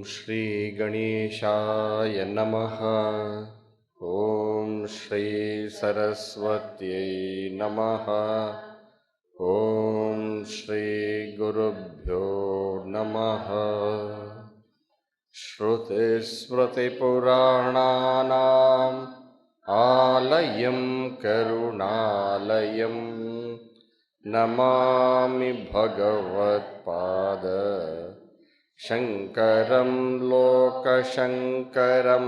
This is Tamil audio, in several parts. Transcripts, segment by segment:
श्री गणेशाय नमः। ओम श्री सरस्वत्यै नमः। ओम श्री गुरुभ्यो नमः। श्रुतिस्मृतिपुराणानाम् आलयं करुणालयं नमामि भगवत्पाद शंकरं लोकशंकरं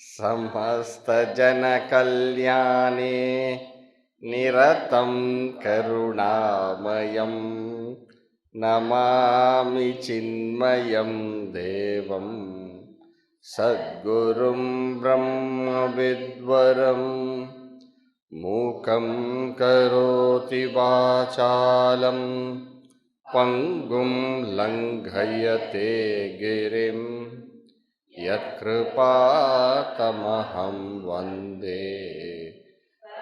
समस्तजनकल्याणे निरतं करुणामयं नमामि चिन्मयं देवं सद्गुरुं ब्रह्मविद्वरं मूकं करोति वाचालं पंगुं लंघयते गिरिं यत्कृपातमहं वन्दे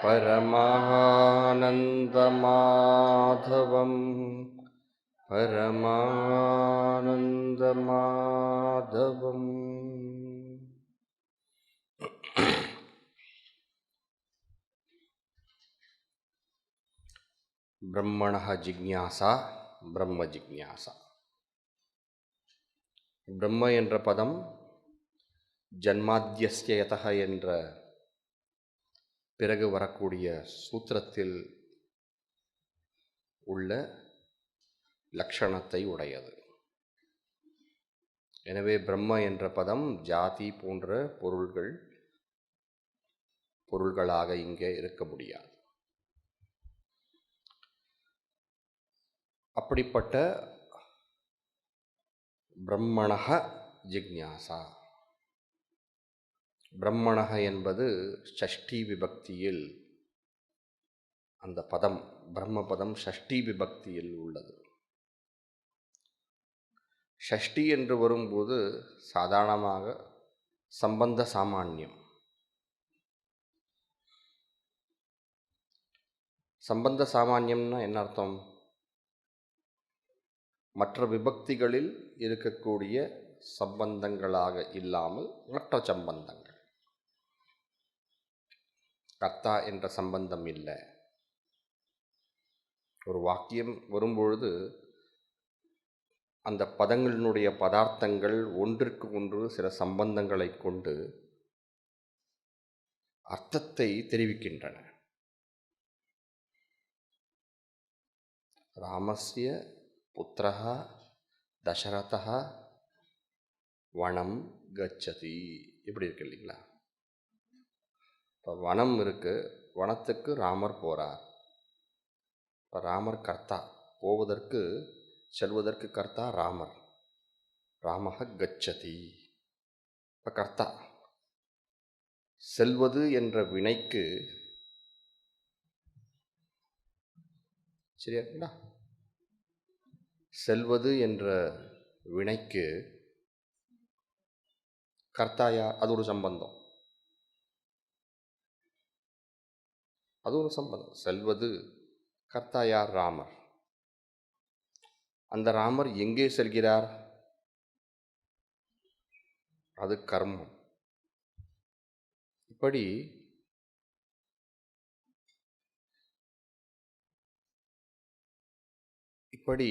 परमानन्दमाधवम् परमानन्दमाधवम्। ब्रह्मणः जिज्ञासा ब्रह्म जिज्ञासा। ब्रह्म என்ற பதம் ஜன்மாத்யஸ்ய யதஹ என்ற பிறகு வரக்கூடிய சூத்திரத்தில் உள்ள லட்சணத்தை உடையது. எனவே பிரம்ம என்ற பதம் ஜாதி போன்ற பொருள்களாக இங்கே இருக்க முடியாது. அப்படிப்பட்ட பிரம்மணஹ ஜிக்ஞாசா. பிரம்மணஹ என்பது ஷஷ்டி விபக்தியில், அந்த பதம் பிரம்ம பதம் ஷஷ்டி விபக்தியில் உள்ளது. ஷஷ்டி என்று வரும்போது சாதாரணமாக சம்பந்த சாமானியம். சம்பந்த சாமானியம்னா என்ன அர்த்தம்? மற்ற விபக்திகளில் இருக்கக்கூடிய சம்பந்தங்களாக இல்லாமல் மற்ற சம்பந்தங்கள். கர்த்தா என்ற சம்பந்தம் இல்லை. ஒரு வாக்கியம் வரும்பொழுது அந்த பதங்களினுடைய பதார்த்தங்கள் ஒன்றிற்கு ஒன்று சில சம்பந்தங்களை கொண்டு அர்த்தத்தை தெரிவிக்கின்றன. ராமஸ்ய புத்திரஹ தசரதஹ வனம் கச்சதி, இப்படி இருக்கு இல்லைங்களா? இப்போ வனம் இருக்கு, வனத்துக்கு ராமர் போறார். இப்போ ராமர் கர்த்தா, போவதற்கு செல்வதற்கு கர்த்தா ராமர். ராமஹ கச்சதி. இப்போ கர்த்தா செல்வது என்ற வினைக்கு சரியா? செல்வது என்ற வினைக்கு கர்த்தாயா, அது ஒரு சம்பந்தம். அது ஒரு சம்பந்தம். செல்வது கர்த்தாயார் ராமர். அந்த ராமர் எங்கே செல்கிறார்? அது கர்மம். இப்படி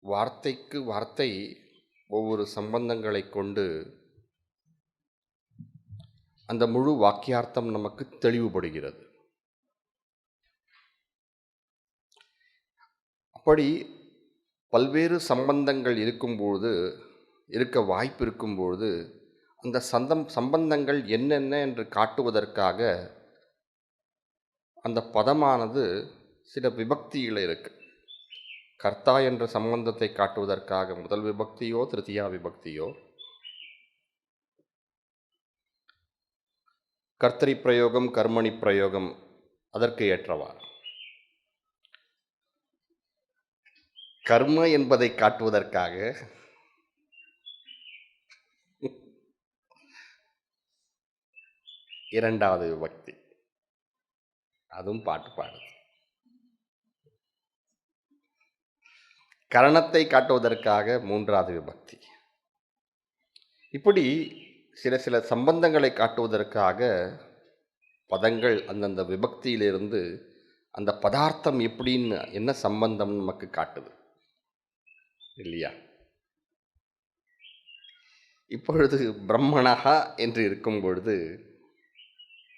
வார்த்தைக்கு வார்த்தை ஒவ்வொரு சம்பந்தங்களை கொண்டு அந்த முழு வாக்கியார்த்தம் நமக்கு தெளிவுபடுகிறது. அப்படி பல்வேறு சம்பந்தங்கள் இருக்க வாய்ப்பு இருக்கும்பொழுது அந்த சம்பந்தங்கள் என்னென்ன என்று காட்டுவதற்காக அந்த பதமானது சில விபக்தியில் இருக்கு. கர்த்தா என்ற சம்பந்தத்தை காட்டுவதற்காக முதல் விபக்தியோ திருத்தியா விபக்தியோ, கர்த்தரி பிரயோகம் கர்மணி பிரயோகம் அதற்கு ஏற்றவாறு, கர்ம என்பதை காட்டுவதற்காக இரண்டாவது விபக்தி, அதுவும் பாட்டு பாடுது. கரணத்தை காட்டுவதற்காக மூன்றாவது விபக்தி. இப்படி சில சம்பந்தங்களை காட்டுவதற்காக பதங்கள் அந்தந்த விபக்தியிலிருந்து அந்த பதார்த்தம் எப்படின்னு என்ன சம்பந்தம் நமக்கு காட்டுது இல்லையா? இப்பொழுது பிரம்மணஹா என்று இருக்கும் பொழுது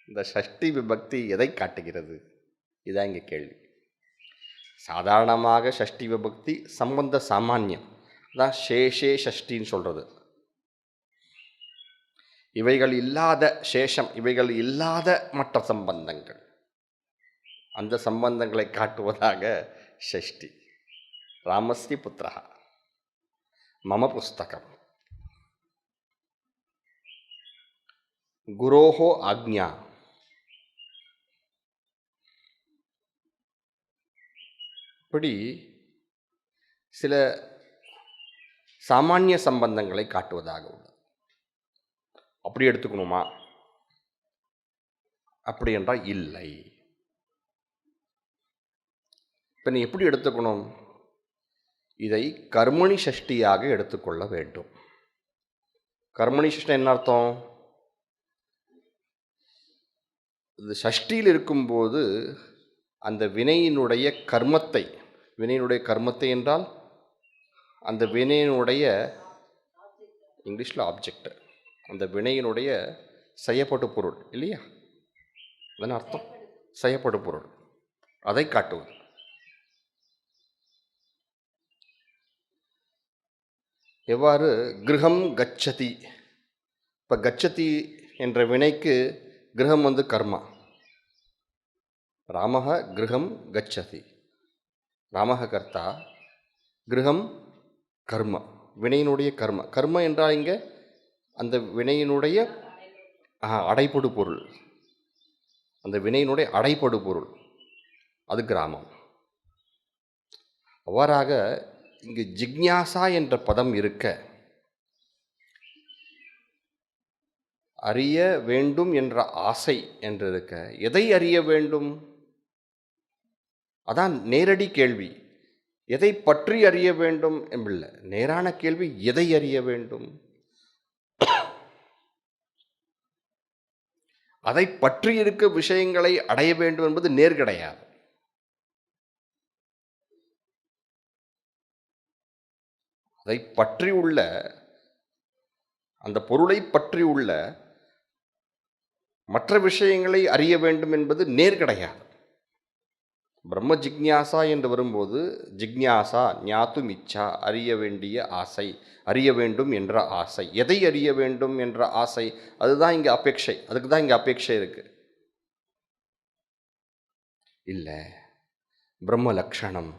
இந்த ஷஷ்டி விபக்தி எதை காட்டுகிறது? இதான் இங்கே கேள்வி. சாதாரணமாக ஷஷ்டி விபக்தி சம்பந்த சாமானியம் தான், சேஷே ஷஷ்டின்னு சொல்கிறது. இவைகள் இல்லாத சேஷம், இவைகள் இல்லாத மற்ற சம்பந்தங்கள், அந்த சம்பந்தங்களை காட்டுவதாக ஷஷ்டி. ராமஸ்ய புத்திரஹ, மம புஸ்தகம், குரோஹோ ஆக்ஞா, இப்படி சில சாமானிய சம்பந்தங்களை காட்டுவதாக உள்ளது. அப்படி எடுத்துக்கணுமா? அப்படி என்றால் இல்லை. இப்போ நீ எப்படி எடுத்துக்கணும்? இதை கர்மணி ஷஷ்டியாக எடுத்துக்கொள்ள வேண்டும். கர்மணி ஷஷ்டி என்ன அர்த்தம்? இது ஷஷ்டியில் இருக்கும்போது அந்த வினையினுடைய கர்மத்தை என்றால் அந்த வினையினுடைய, இங்கிலீஷில் ஆப்ஜெக்ட், அந்த வினையினுடைய செய்யப்பட்ட பொருள் இல்லையா? அதன் அர்த்தம் செய்யப்பட்ட பொருள், அதை காட்டுவது. எவ்வாறு? கிரகம் கச்சதி. இப்போ கச்சதி என்ற வினைக்கு கிரகம் கர்மா. ராமஹ கிரகம் கச்சதி, ராமஹ கர்த்தா, கிரகம் கர்ம, வினையினுடைய கர்ம. கர்ம என்றால் இங்கே அந்த வினையினுடைய அடைப்படு பொருள், அந்த வினையினுடைய அடைப்படு பொருள், அது கிராமம். அவ்வாறாக இங்கு ஜிக்ஞாசா என்ற பதம் இருக்க, அறிய வேண்டும் என்ற ஆசை என்று இருக்க, எதை அறிய வேண்டும்? அதான் நேரடி கேள்வி. எதை பற்றி அறிய வேண்டும் என்பதில்லை, நேரான கேள்வி, எதை அறிய வேண்டும்? அதை பற்றி இருக்க விஷயங்களை அடைய வேண்டும் என்பது நேர் கிடையாது. அதை பற்றி உள்ள, அந்த பொருளை பற்றி உள்ள மற்ற விஷயங்களை அறிய வேண்டும் என்பது நேர் கிடையாது. பிரம்ம ஜிக்ஞாசா என்று வரும்போது, ஜிக்ஞாசா ஞாத்தும் இச்சா, அறிய வேண்டிய ஆசை, அறிய வேண்டும் என்ற ஆசை. எதை அறிய வேண்டும் என்ற ஆசை, அதுதான் இங்கே அபேட்சை. அதுக்கு தான் இங்கே அபேட்சை இருக்கு. இல்லை, பிரம்ம லக்ஷணம்,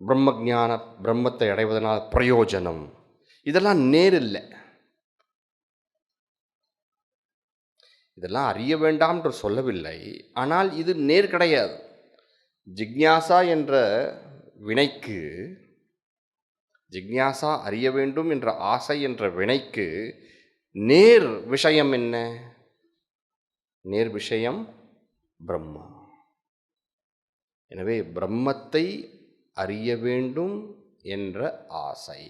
பிரம்ம ஜான, பிரம்மத்தை அடைவதனால் பிரயோஜனம், இதெல்லாம் நேர் இல்லை. இதெல்லாம் அறிய வேண்டாம் என்று சொல்லவில்லை, ஆனால் இது நேர் கிடையாது. ஜிக்ஞாசா என்ற வினைக்கு, ஜிக்ஞாசா அறிய வேண்டும் என்ற ஆசை என்ற வினைக்கு நேர் விஷயம் என்ன? நேர் விஷயம் பிரம்மா. எனவே பிரம்மத்தை அறிய வேண்டும் என்ற ஆசை.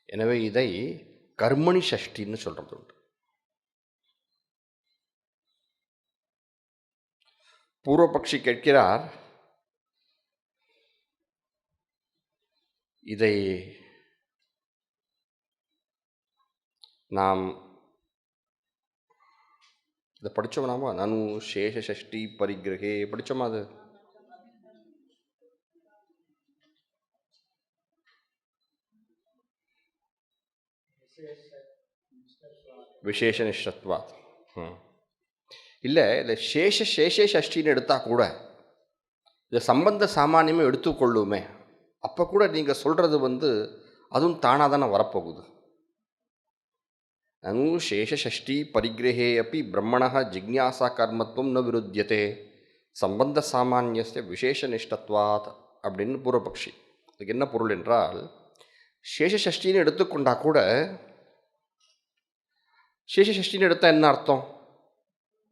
எனவே இதை கர்மணி ஷஷ்டின்னு சொல்றது உண்டு. பூர்வபக்ஷி கேட்கிறார், இதை நாம் இதை படித்தோம்னாமா நனு சேஷ சஷ்டி பரிகிரகே படித்தோமா அது? விசேஷனிஷ்டத்வா. இல்லை இல்லை சேஷே சஷ்டின்னு எடுத்தால் கூட இந்த சம்பந்த சாமானியமே எடுத்துக்கொள்ளுமே, அப்போ கூட நீங்கள் சொல்கிறது அதுவும் தானாக தானே வரப்போகுது. நனு சேஷஷ்டி பரிகிரகே அப்படி பிரம்மண ஜிக்ஞாசா கர்மத்துவம் ந விருத்தியதே சம்பந்த சாமானியஸ்ய விசேஷனிஷ்டத்வாத் அப்படின்னு பூர்வபக்ஷி. அதுக்கு என்ன பொருள் என்றால், சேஷஷ்டின்னு எடுத்துக்கொண்டா கூட, சேஷஷ்டின்னு எடுத்தால் என்ன அர்த்தம்?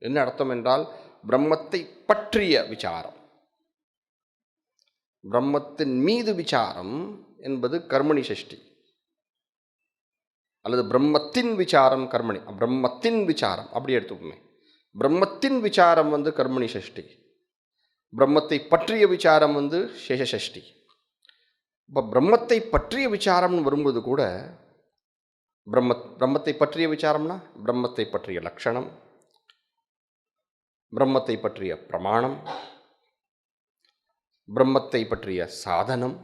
என்ன அர்த்தம் என்றால் பிரம்மத்தை பற்றிய விசாரம், பிரம்மத்தின் மீது விசாரம் என்பது கர்மணி சஷ்டி, அல்லது பிரம்மத்தின் விசாரம் கர்மணி, பிரம்மத்தின் விசாரம் அப்படி எடுத்துப்போமே. பிரம்மத்தின் விசாரம் கர்மணி சஷ்டி, பிரம்மத்தை பற்றிய விசாரம் சேஷஷ்டி. இப்போ பிரம்மத்தை பற்றிய விசாரம்னு வரும்போது கூட பிரம்மத்தை பற்றிய விசாரம்னா பிரம்மத்தை பற்றிய லட்சணம், பிரம்மத்தை பற்றிய பிரமாணம், பிரம்மத்தை பற்றிய சாதனம்,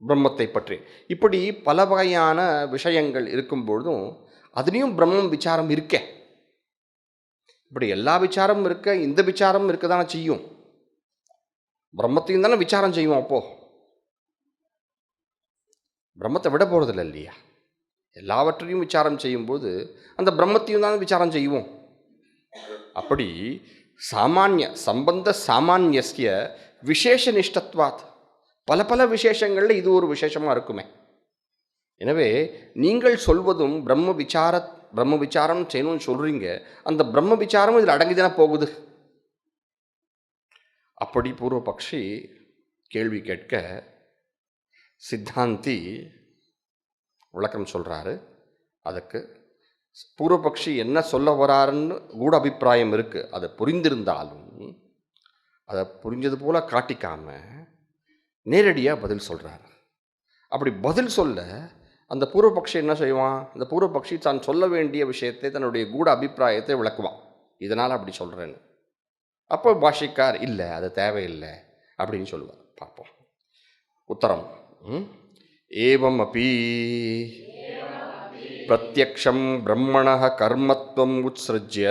பிரம்மத்தை பற்றி இப்படி பல வகையான விஷயங்கள் இருக்கும்பொழுதும் அதுலேயும் பிரம்மம் விசாரம் இருக்கே. இப்படி எல்லா விசாரமும் இருக்க இந்த விசாரம் இருக்க தானே செய்யும். பிரம்மத்தையும் தானே விசாரம் செய்வோம். அப்போது பிரம்மத்தை விட போகிறதில்ல இல்லையா? எல்லாவற்றையும் விசாரம் செய்யும்போது அந்த பிரம்மத்தையும் தானே விசாரம் செய்வோம். அப்படி சாமானிய சம்பந்த சாமானியஸ்ய விசேஷனிஷ்டத்வாத், பல பல விசேஷங்களில் இது ஒரு விசேஷமாக இருக்குமே. எனவே நீங்கள் சொல்வதும் பிரம்ம விசாரம் செய்யணும்னு சொல்கிறீங்க, அந்த பிரம்ம விசாரமும் இதில் அடங்கிதானே போகுது. அப்படி பூர்வபக்ஷி கேள்வி கேட்க சித்தாந்தி விளக்கம் சொல்கிறாரு. அதுக்கு பூர்வபக்ஷி என்ன சொல்ல வராருன்னு கூட அபிப்பிராயம் இருக்குது. அதை புரிந்திருந்தாலும் அதை புரிஞ்சது போல் காட்டிக்காம நேரடியாக பதில் சொல்கிறார். அப்படி பதில் சொல்ல அந்த பூர்வபக்ஷி என்ன செய்வான்? அந்த பூர்வபக்ஷி தான் சொல்ல வேண்டிய விஷயத்தை, தன்னுடைய கூட அபிப்பிராயத்தை விளக்குவான். இதனால் அப்படி சொல்கிறேன்னு. அப்போ பாஷிக்கார் இல்லை, அது தேவையில்லை அப்படின்னு சொல்லுவார். பார்ப்போம். உத்தரம். ஏவம் அப்பி பிரத்யக்ஷம் பிரம்மணः கர்மத்வம் உத்ஸ்ருஜ்ய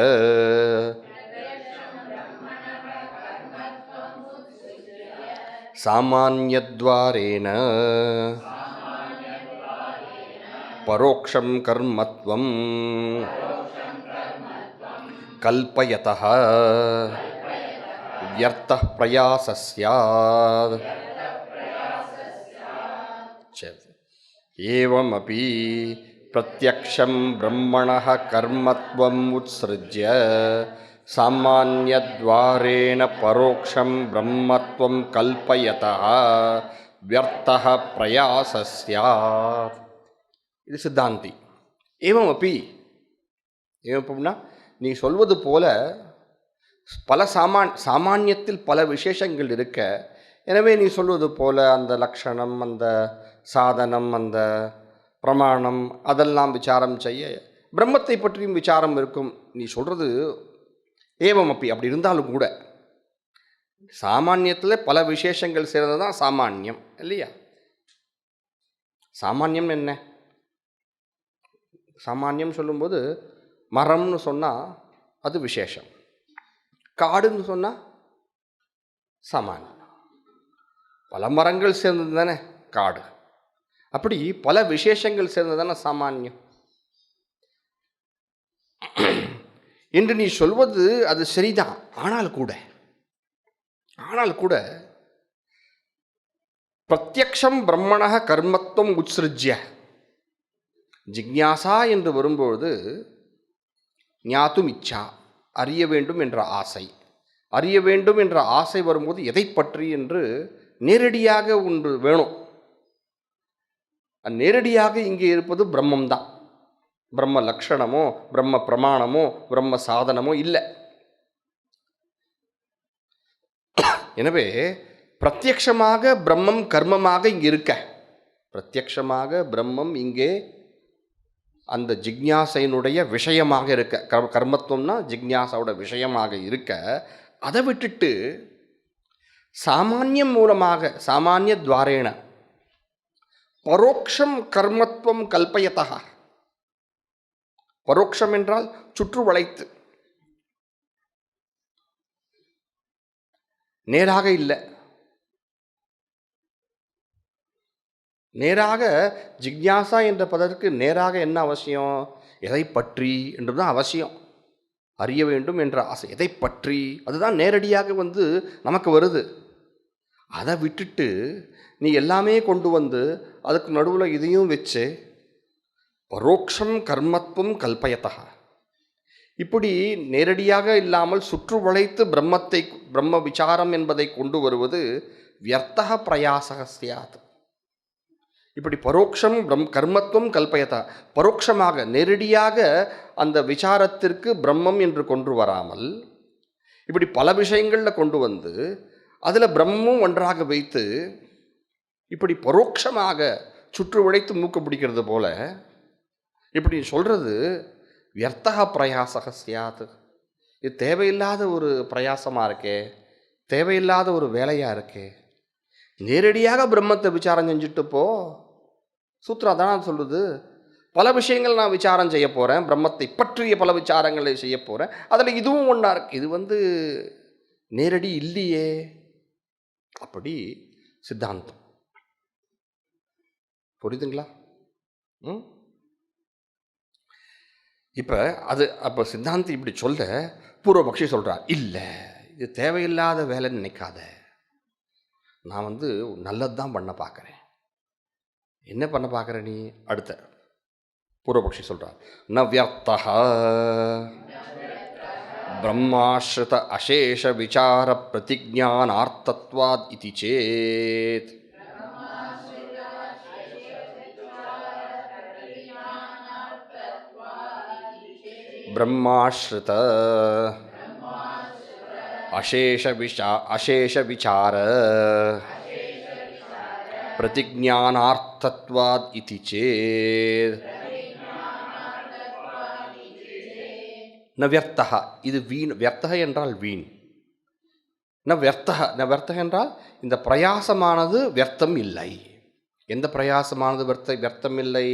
சாமான்யத்வாரேன பரோக்ஷம் கர்மத்வம் கல்பயதः வியர்த்தः பிரயாசः ஸ்யாத். ஏவம் அப்பி பிரத்யக்ஷம் பிரம்மணः கர்மத்வம் உத்ஸ்ருஜ்ய சாமான்யத்வாரேண பரோக்ஷம் பிரம்மத்வம் கல்பயதः வியர்த்தः பிரயாசः ஸ்யாத். இது சித்தாந்தி. ஏவம் அப்பி, ஏவம் அப்படின்னா நீ சொல்வது போல பல சாமானியத்தில் பல விசேஷங்கள் இருக்க. எனவே நீ சொல்வது போல அந்த லக்ஷணம், அந்த சாதனம், அந்த பிரமாணம் அதெல்லாம் விசாரம் செய்ய பிரம்மத்தை பற்றியும் விசாரம் இருக்கும். நீ சொல்கிறது ஏவம் அப்படி இருந்தாலும் கூட சாமானியத்தில் பல விசேஷங்கள் சேர்ந்தது தான் சாமானியம் இல்லையா? சாமானியம் என்ன? சாமானியம் சொல்லும்போது மரம்னு சொன்னால் அது விசேஷம், காடுன்னு சொன்னால் சாமானியம். பல மரங்கள் சேர்ந்தது தானே காடு. அப்படி பல விசேஷங்கள் சேர்ந்தது தானே சாமானியம் என்று நீ சொல்வது அது சரிதான். ஆனால் கூட பிரத்யக்ஷம் பிரம்மணः கர்மத்வம் உத்ஸ்ருஜ்ய ஜிக்ஞாசா என்று வரும்போது ஞாத்தும் இச்சா, அறிய வேண்டும் என்ற ஆசை, அறிய வேண்டும் என்ற ஆசை வரும்போது எதை பற்றி என்று நேரடியாக ஒன்று வேணும். நேரடியாக இங்கே இருப்பது பிரம்மம்தான். பிரம்ம லக்ஷணமோ பிரம்ம பிரமாணமோ பிரம்ம சாதனமோ இல்லை. எனவே பிரத்யக்ஷமாக பிரம்மம் கர்மமாக இங்கே இருக்க, பிரத்யக்ஷமாக பிரம்மம் இங்கே அந்த ஜிக்ஞாசையினுடைய விஷயமாக இருக்க, கர்மத்துவம்னா ஜிக்ஞாசாவோட விஷயமாக இருக்க, அதை விட்டுட்டு சாமானியம் மூலமாக சாமானிய துவாரேன பரோக்ஷம் கர்மத்துவம் கல்பயதா. பரோக்ஷம் என்றால் சுற்று வளைத்து, நேராக இல்லை. நேராக ஜிக்ஞாசா என்ற பதற்கு நேராக என்ன அவசியம்? எதை பற்றி என்றுதான் அவசியம். அறிய வேண்டும் என்ற ஆசை, எதை பற்றி, அதுதான் நேரடியாக நமக்கு வருது. அதை விட்டுட்டு நீ எல்லாமே கொண்டு அதுக்கு நடுவில் இதையும் வச்சு பரோக்ஷம் கர்மத்துவம் கல்பயதா, இப்படி நேரடியாக இல்லாமல் சுற்று வளைத்து பிரம்ம விசாரம் என்பதை கொண்டு வருவது வியர்த்தக பிரயாசக சியாத். இப்படி பரோக்ஷம் கர்மத்துவம் கல்பயதா, பரோட்சமாக நேரடியாக அந்த விசாரத்திற்கு பிரம்மம் என்று கொண்டு வராமல் இப்படி பல விஷயங்களில் கொண்டு அதில் பிரம்மமும் ஒன்றாக வைத்து இப்படி பரோட்சமாக சுற்று உழைத்து மூக்க பிடிக்கிறது போல இப்படி சொல்கிறது வியர்த்தக பிரயாசக சியாத். இது தேவையில்லாத ஒரு பிரயாசமாக இருக்கே, தேவையில்லாத ஒரு வேலையாக இருக்கே. நேரடியாக பிரம்மத்தை விசாரம் செஞ்சுட்டு சூத்ரா தான் சொல்லுது. பல விஷயங்கள் நான் விசாரம் செய்ய போகிறேன், பிரம்மத்தை பற்றிய பல விசாரங்களை செய்ய போகிறேன், அதில் இதுவும் ஒன்றா இருக்கு. இது நேரடி இல்லையே. அப்படி சித்தாந்தம். புரியுதுங்களா? இப்போ அப்போ சித்தாந்தி இப்படி சொல்ல பூர்வபக்ஷி சொல்கிறார், இல்லை இது தேவையில்லாத வேலைன்னு நினைக்காத, நான் நல்லது தான் பண்ண பார்க்குறேன். என்ன பண்ண பார்க்குற நீ? அடுத்த பூர்வபக்ஷி சொல்கிறார், ந வியர்த்தஹ பிரம்மாஸ்ருத அசேஷ விசார பிரதிஜானார்த்தத்வாத் இதி சேத். பிரம்மாஸ்ருத அசேஷ விசார பிரதிஜானார்த்தத்வாத் இதி சேத். ந வியர்த்தக, இது வீண். வியர்த்தக என்றால் வீண். ந வியர்த்தக என்றால் இந்த பிரயாசமானது வியர்த்தம் இல்லை. எந்த பிரயாசமானது வியர்த்தம் இல்லை?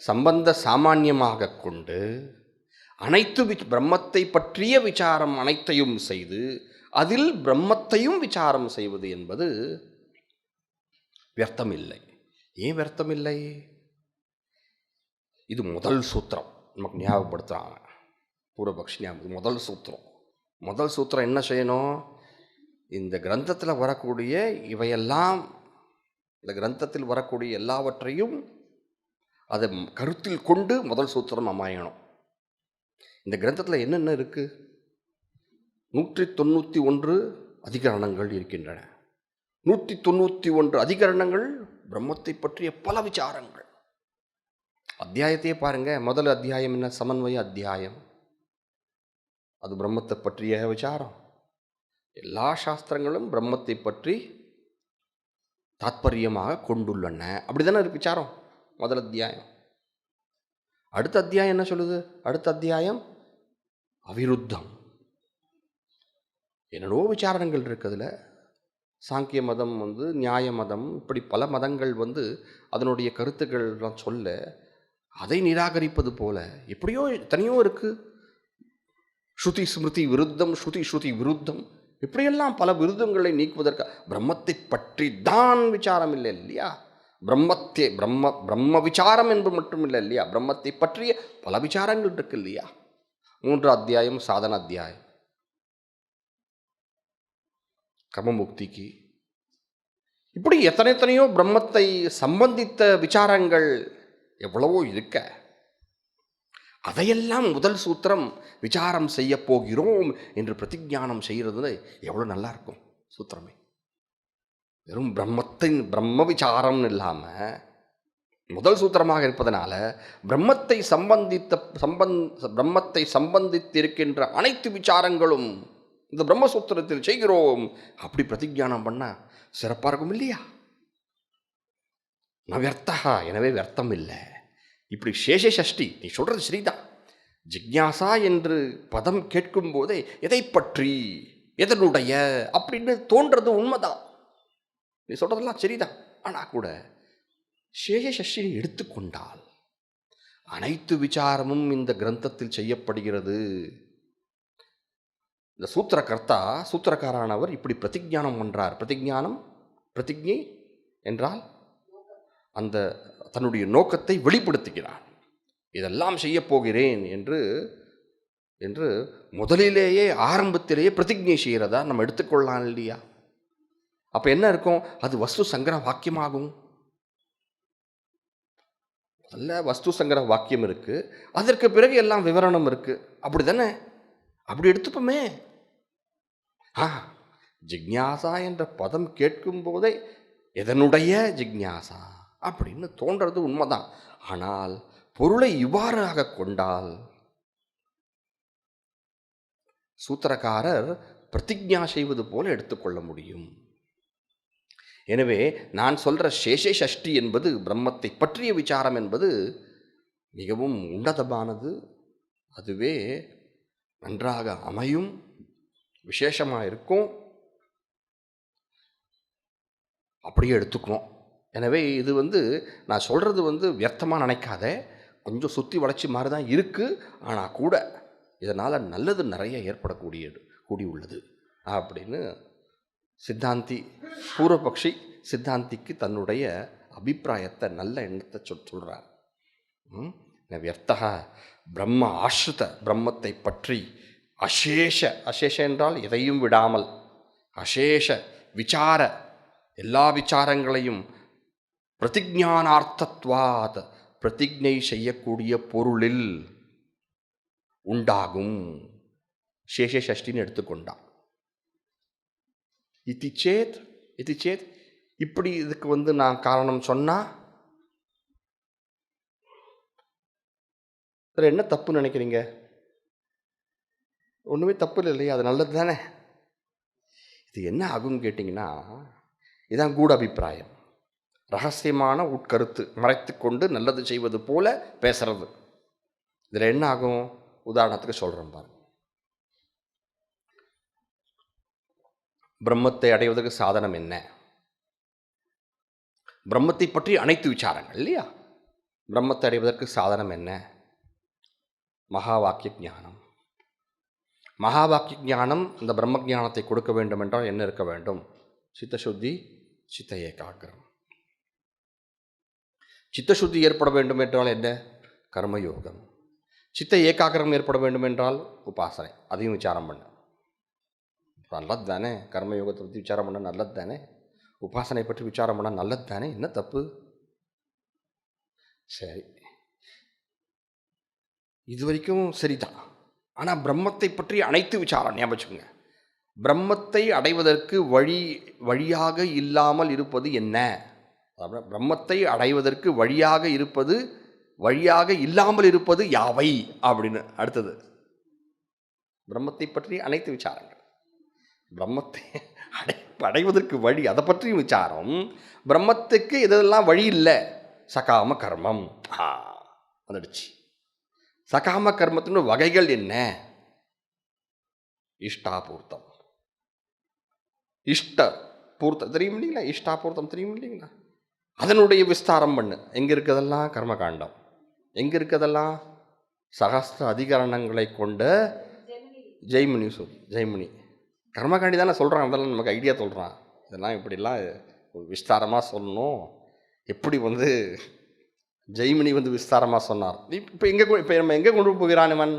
சம்பந்த சாமானியமாக கொண்டு அனைத்து பிரம்மத்தை பற்றிய விசாரம் அனைத்தையும் செய்து அதில் பிரம்மத்தையும் விசாரம் செய்வது என்பது வியர்த்தம் இல்லை. ஏன் வியர்த்தம் இல்லை? இது முதல் சூத்திரம் நமக்கு ஞாபகப்படுத்துகிறாங்க பூர்வபக்ஷி. முதல் சூத்திரம் என்ன செய்யணும்? இந்த கிரந்தத்தில் வரக்கூடிய இவையெல்லாம், இந்த கிரந்தத்தில் வரக்கூடிய எல்லாவற்றையும் அதை கருத்தில் கொண்டு முதல் சூத்திரம் அமையணும். இந்த கிரந்தத்தில் என்னென்ன இருக்குது? 191 அதிகரணங்கள் இருக்கின்றன. 191 அதிகரணங்கள் பிரம்மத்தை பற்றிய பல விசாரங்கள். அத்தியாயத்தையே பாருங்க. முதல் அத்தியாயம் என்ன? சமன்வய அத்தியாயம். அது பிரம்மத்தை பற்றிய விசாரம். எல்லா சாஸ்திரங்களும் பிரம்மத்தை பற்றி தாத்பரியமாக கொண்டுள்ளன. அப்படி தானே இருக்கு விசாரம் முதல் அத்தியாயம். அடுத்த அத்தியாயம் என்ன சொல்லுது? அடுத்த அத்தியாயம் அவிருத்தம். என்னென்னோ விசாரணங்கள் இருக்குதுல. சாங்கிய மதம் நியாய மதம், இப்படி பல மதங்கள் அதனுடைய கருத்துக்கள்லாம் சொல்ல அதை நிராகரிப்பது போல எப்படியோ தனியோ இருக்குது. ஸ்ருதி ஸ்மிருதி விருத்தம், ஸ்ருதி விருத்தம், இப்படியெல்லாம் பல விருத்தங்களை நீக்குவதற்கு பிரம்மத்தை பற்றி தான் விசாரம் இல்லை இல்லையா? பிரம்ம விசாரம் என்பது மட்டும் இல்லை இல்லையா? பிரம்மத்தை பற்றிய பல விசாரங்கள் இருக்கு இல்லையா? 3 அத்தியாயம் சாதன அத்தியாயம், கர்மமுக்திக்கு, இப்படி எத்தனையோ பிரம்மத்தை சம்பந்தித்த விசாரங்கள் எவ்வளவோ இருக்க, அதையெல்லாம் முதல் சூத்திரம் விசாரம் செய்ய போகிறோம் என்று பிரதிஜானம் செய்கிறது எவ்வளோ நல்லா இருக்கும் சூத்திரமே. வெறும் பிரம்ம விசாரம் இல்லாமல் முதல் சூத்திரமாக இருப்பதனால பிரம்மத்தை சம்பந்தித்திருக்கின்ற அனைத்து விசாரங்களும் இந்த பிரம்மசூத்திரத்தில் செய்கிறோம் அப்படி பிரதிஜானம் பண்ண சிறப்பாக இருக்கும் இல்லையா? ந வியர்த்தா, எனவே வியர்த்தம் இல்லை. இப்படி சேஷ சஷ்டி நீ சொல்கிறது சரிதான். ஜிக்ஞாசா என்று பதம் கேட்கும் போதே எதை பற்றி எதனுடைய அப்படின்னு தோன்றது உண்மைதான். நீ சொல்கிறதெல்லாம் சரிதான். ஆனால் கூட சேஷ சஷ்டியை எடுத்துக்கொண்டால் அனைத்து விசாரமும் இந்த கிரந்தத்தில் செய்யப்படுகிறது. இந்த சூத்திரக்காரானவர் இப்படி பிரதிஜானம் பண்றார். பிரதிஜை என்றால் அந்த தன்னுடைய நோக்கத்தை வெளிப்படுத்துகிறார். இதெல்லாம் செய்ய போகிறேன் என்று முதலிலேயே ஆரம்பத்திலேயே பிரதிஜை செய்கிறதா நம்ம எடுத்துக்கொள்ளலாம் இல்லையா? அப்ப என்ன இருக்கும்? அது வஸ்து சங்கர வாக்கியமாகும். நல்ல வஸ்து சங்கர வாக்கியம் இருக்கு, அதற்கு பிறகு எல்லாம் விவரணம் இருக்கு. அப்படி தானே? அப்படி எடுத்துப்போமே. ஜிக்ஞாசா என்ற பதம் கேட்கும் போதே எதனுடைய ஜிக்ஞாசா அப்படின்னு தோன்றது உண்மைதான். ஆனால் பொருளை இவ்வாறாக கொண்டால் சூத்திரக்காரர் பிரதிஜா செய்வது போல எடுத்துக்கொள்ள முடியும். எனவே நான் சொல்ற சேஷ சஷ்டி என்பது பிரம்மத்தை பற்றிய விசாரம் என்பது மிகவும் உன்னதமானது. அதுவே நன்றாக அமையும், விசேஷமாக இருக்கும். அப்படியே எடுத்துக்கணும். எனவே இது நான் சொல்கிறது வியர்த்தமாக நினைக்காத, கொஞ்சம் சுற்றி வளைச்சி மாதிரி தான் இருக்குது. ஆனால் கூட இதனால் நல்லது நிறைய கூடி உள்ளது அப்படின்னு சித்தாந்தி பூர்வபக்ஷி சித்தாந்திக்கு தன்னுடைய அபிப்பிராயத்தை, நல்ல எண்ணத்தை சொல்கிறார். வியர்த்தக பிரம்ம ஆஸ்ருத, பிரம்மத்தை பற்றி அசேஷ என்றால் எதையும் விடாமல், அசேஷ விசார, எல்லா விசாரங்களையும் பிரதிஜானார்த்தத்வாத், பிரதிஜை செய்யக்கூடிய பொருளில் உண்டாகும் சேஷ சஷ்டின்னு எடுத்துக்கொண்டான். இதி சேத் இப்படி இதுக்கு நான் காரணம் சொன்னா என்ன தப்பு நினைக்கிறீங்க? ஒன்றுமே தப்பு இல்லையா? அது நல்லது தானே. இது என்ன ஆகும்னு கேட்டிங்கன்னா, இதுதான் கூட அபிப்பிராயம். ரகசியமான உட்கருத்து மறைத்து கொண்டு நல்லது செய்வது போல பேசுறது. இதில் என்ன ஆகும்? உதாரணத்துக்கு சொல்கிறேன் பாருங்க. பிரம்மத்தை அடைவதற்கு சாதனம் என்ன? பிரம்மத்தை பற்றி அனைத்து விசாரங்கள் இல்லையா? பிரம்மத்தை அடைவதற்கு சாதனம் என்ன? மகா வாக்கிய ஞானம். மகா வாக்கிய ஞானம் இந்த பிரம்ம ஞானத்தை கொடுக்க வேண்டும் என்றால் என்ன இருக்க வேண்டும்? சித்தசுத்தி, சித்த ஏகாகிரம். சித்தசுத்தி ஏற்பட வேண்டும் என்றால் என்ன? கர்மயோகம். சித்த ஏகாகிரம் ஏற்பட வேண்டும் என்றால் உபாசனை. அதையும் விசாரம் பண்ண நல்லது தானே. கர்மயோகத்தை பற்றி விசாரம் பண்ண நல்லது தானே. உபாசனை பற்றி விசாரம் பண்ண நல்லது தானே. என்ன தப்பு? சரி, இது வரைக்கும் சரிதான். ஆனால் பிரம்மத்தை பற்றி அனைத்து விசாரம் ஞாபகம். பிரம்மத்தை அடைவதற்கு வழியாக இல்லாமல் இருப்பது என்ன? பிரம்மத்தை அடைவதற்கு வழியாக இல்லாமல் இருப்பது யாவை அப்படின்னு அடுத்தது. பிரம்மத்தை பற்றி அனைத்து விசாரங்கள், பிரம்மத்தை அடைவதற்கு வழி, அதை பற்றியும் விசாரம். பிரம்மத்துக்கு இதெல்லாம் வழி இல்லை. சகாம கர்மம் வந்துடுச்சு. சகாம கர்மத்தின் வகைகள் என்ன? இஷ்டாபூர்த்தம். இஷ்டபூர்த்தம் தெரியும் இல்லைங்களா? இஷ்டாபூர்த்தம் தெரியும் இல்லைங்களா? அதனுடைய விஸ்தாரம் பண்ணு. எங்கே இருக்கிறதெல்லாம் கர்மகாண்டம், எங்கே இருக்கிறதெல்லாம் சகஸ்திர அதிகரணங்களை கொண்ட ஜெய்மினி கர்மகாண்டி தானே சொல்கிறான். அதெல்லாம் நமக்கு ஐடியா சொல்கிறான். இதெல்லாம் இப்படிலாம் விஸ்தாரமாக சொல்லணும். எப்படி ஜெய்மினி விஸ்தாரமாக சொன்னார். இப்போ நம்ம எங்கே கொண்டு போகிறான் இவன்?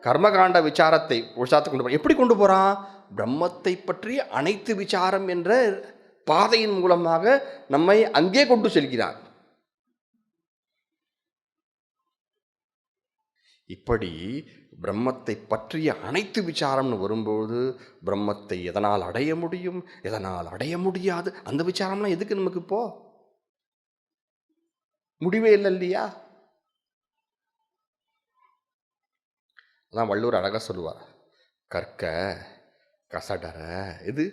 கர்மகாண்ட விசாரத்தை கொண்டு போகிறான். எப்படி கொண்டு போகிறான்? பிரம்மத்தை பற்றி அனைத்து விசாரம் என்ற பாதையின் மூலமாக நம்மை அங்கே கொண்டு செல்கிறான். இப்படி பிரம்மத்தை பற்றிய அனைத்து விசாரம்னு வரும்போது பிரம்மத்தை எதனால் அடைய முடியும், எதனால் அடைய முடியாது, அந்த விசாரம்லாம் எதுக்கு நமக்கு இப்போ? முடிவே இல்லை இல்லையா? அதான் வள்ளுவர் அழகா சொல்லுவார், கற்க கசடர இது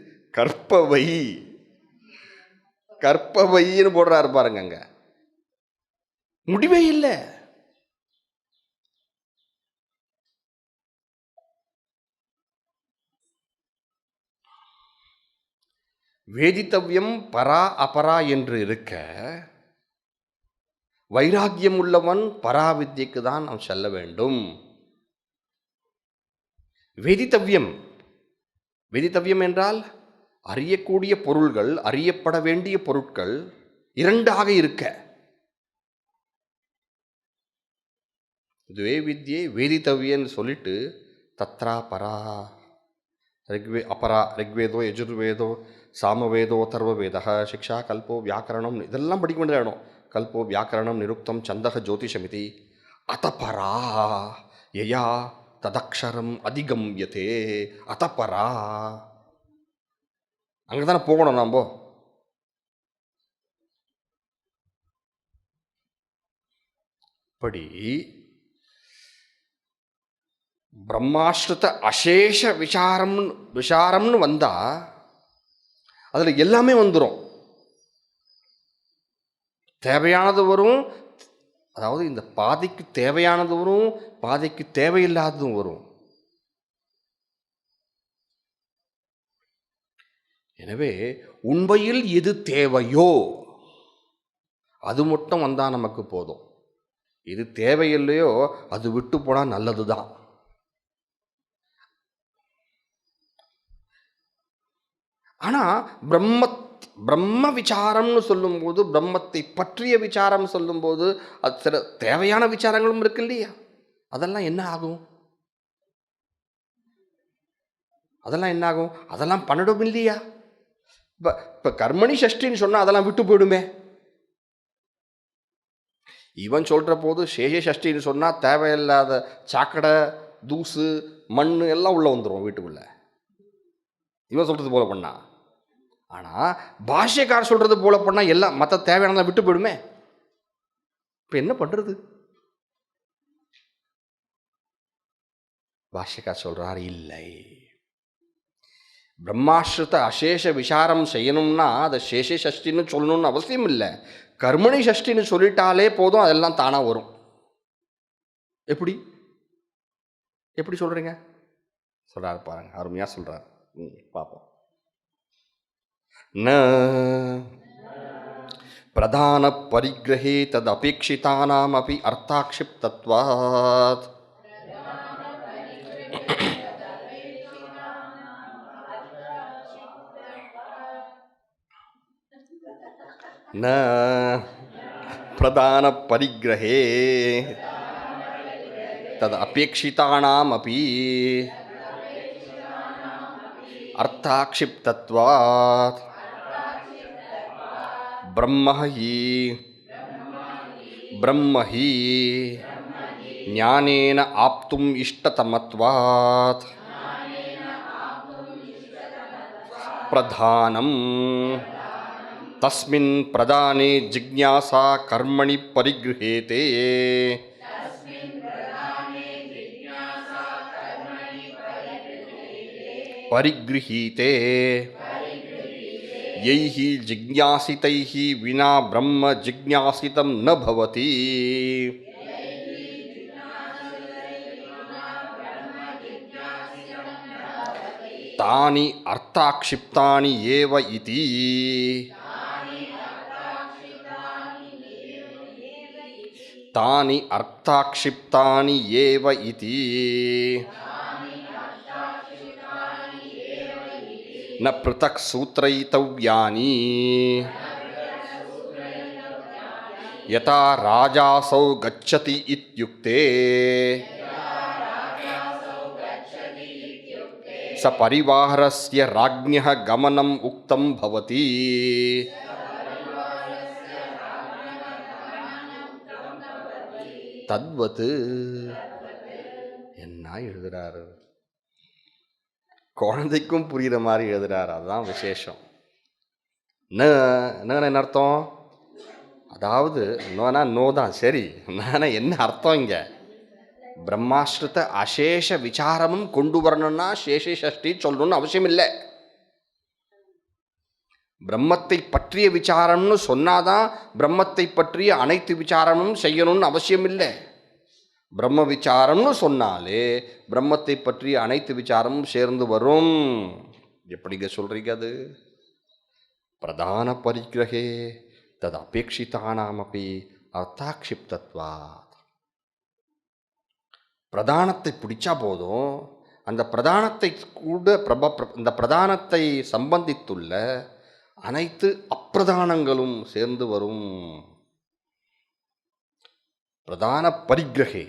கற்பவைன்னு போடுறாரு பாருங்க. அங்க முடிவே இல்லை. வேதித்தவ்யம் பரா அபரா என்று இருக்க, வைராக்கியம் உள்ளவன் பராவித்யக்கு தான் அவன் செல்ல வேண்டும். வேதித்தவ்யம், வேதித்தவ்யம் என்றால் அறியக்கூடிய பொருள்கள், அறியப்பட வேண்டிய பொருட்கள் இரண்டாக இருக்க. இதுவே வித்யை வேதித்தவ்யன்னு சொல்லிட்டு தத்ரா பரா அபரா ரிக்வேதோ யஜுர்வேதோ சாமவேதோ தர்வவேத சிக்ஷா கல்போ வியாக்கரணம் இதெல்லாம் படிக்க வேண்டிய இடம். கல்போ வியாக்கரணம் நிருக்தம் சந்தக ஜோதிஷமிதி அத்தபரா யயா ததக்ஷரம் அதிகம்யதே. அத்தபரா அங்கே தானே போகணும் நாம். இப்படி பிரம்மாஸ்ருத அசேஷ விசாரம்னு வந்தா அதில் எல்லாமே வந்துடும். தேவையானது வரும், அதாவது இந்த பாதைக்கு தேவையானது வரும், பாதைக்கு தேவையில்லாததும் வரும். எனவே உண்மையில் எது தேவையோ அது மட்டும் வந்தால் நமக்கு போதும். இது தேவையில்லையோ அது விட்டு போனால் நல்லது தான். ஆனால் பிரம்ம விசாரம்னு சொல்லும்போது, பிரம்மத்தை பற்றிய விசாரம் சொல்லும்போது அது சில தேவையான விசாரங்களும் இருக்கு இல்லையா? அதெல்லாம் என்ன ஆகும்? அதெல்லாம் என்ன ஆகும்? அதெல்லாம் பண்ணிடும் இல்லையா? இப்போ கர்மணி சஷ்டின்னு சொன்னால் அதெல்லாம் விட்டு போயிடுமே. இவன் சொல்கிற போது சேஷ சஷ்டின்னு சொன்னால் தேவையில்லாத சாக்கடை தூசு மண் எல்லாம் உள்ளே வந்துடும் வீட்டுக்குள்ளே, இவன் சொல்கிறது போல பண்ணா. ஆனால் பாஷ்யக்கார் சொல்கிறது போல பண்ணால் எல்லாம் மற்ற தேவையானதான் விட்டு போயிடுமே. இப்போ என்ன பண்ணுறது? பாஷ்யக்கார் சொல்கிறார், இல்லை, பிரம்மாஸ்ருத அசேஷ விசாரம் செய்யணும்னா அதை சேஷ சஷ்டின்னு சொல்லணும்னு அவசியம் இல்லை. கர்மணி சஷ்டின்னு சொல்லிட்டாலே போதும், அதெல்லாம் தானாக வரும். எப்படி எப்படி சொல்கிறீங்க? சொல்கிறார் பாருங்க, அருமையாக சொல்கிறார். பார்ப்போம். ந பிரதான பரிகிரஹே தத் அபேட்சிதானாம் அபி அர்த்தாக்ஷிப்தத்வாத் ந பிரதான பரிகிரஹே தத் அபேட்சிதானாம் அபி அர்த்தாக்ஷிப்தத்வாத் பிரம்ம ஹி ஞானேன ஆப்தும் இஷ்டதமத்வாத் பிரதானம் தஸ்மின் பிரதானே ஜிக்ஞாசா கர்மணி பரிகிரஹேதே. பரிகிரஹீதே யைஹி ஜிக்ஞாசிதைஹி வினா பிரம்ம ஜிக்ஞாசிதம் ந பவதி. தானி அர்த்தாக்ஷிப்தானி ஏவ இதி. தானி அர்த்தாக்ஷிப்தானி ஏவ இதி ந ப்ருதக் சூத்ரைதவ்யானி யதா ராஜாசௌ கச்சதி இத்யுக்தே ச பரிவாரஸ்ய ராஜ்ஞः கமனம் உக்தம் பவதி. தத்வத் என்ன எழுதுறாரு? குழந்தைக்கும் புரிகிற மாதிரி எழுதுறாரு. அதுதான் விசேஷம். என்ன அர்த்தம்? அதாவது நோனா நோ தான், சரி. என்ன அர்த்தம்? இங்கே பிரம்மாஸ்ருத அசேஷ விசாரமும் கொண்டு வரணும்னா சேஷ சஷ்டி சொல்லணும்னு அவசியம் இல்லை. பிரம்மத்தை பற்றிய விசாரம்னு சொன்னாதான் பிரம்மத்தை பற்றிய அனைத்து விசாரமும் செய்யணும்னு அவசியம் இல்லை. பிரம்ம விசாரம்னு சொன்னாலே பிரம்மத்தை பற்றிய அனைத்து விசாரமும் சேர்ந்து வரும். எப்படிங்க சொல்றீங்க அது? பிரதான பரிகிரகே தது அபேட்சிதானாமபி அர்த்தாக்ஷிப்தத்வாத். பிரதானத்தை பிடிச்சா போதும், அந்த பிரதானத்தை கூட இந்த பிரதானத்தை சம்பந்தித்துள்ள அனைத்து அப்பிரதானங்களும் சேர்ந்து வரும். பிரதான பரிகிரகே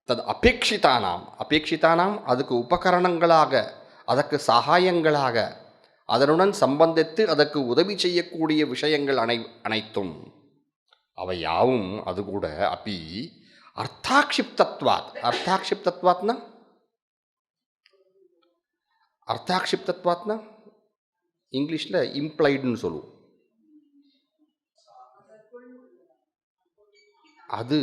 தது அபேட்சிதானாம் அதுக்கு உபகரணங்களாக, அதற்கு சகாயங்களாக, அதனுடன் சம்பந்தித்து அதற்கு உதவி செய்யக்கூடிய விஷயங்கள் அனைத்தும் அவை யாவும் அது கூட அப்பி அர்த்தாக்ஷிப்தத்வாத். அர்த்தாக்ஷிப்தத்வாத்னா இங்கிலீஷில் இம்ப்ளைடுன்னு சொல்லுவோம். அது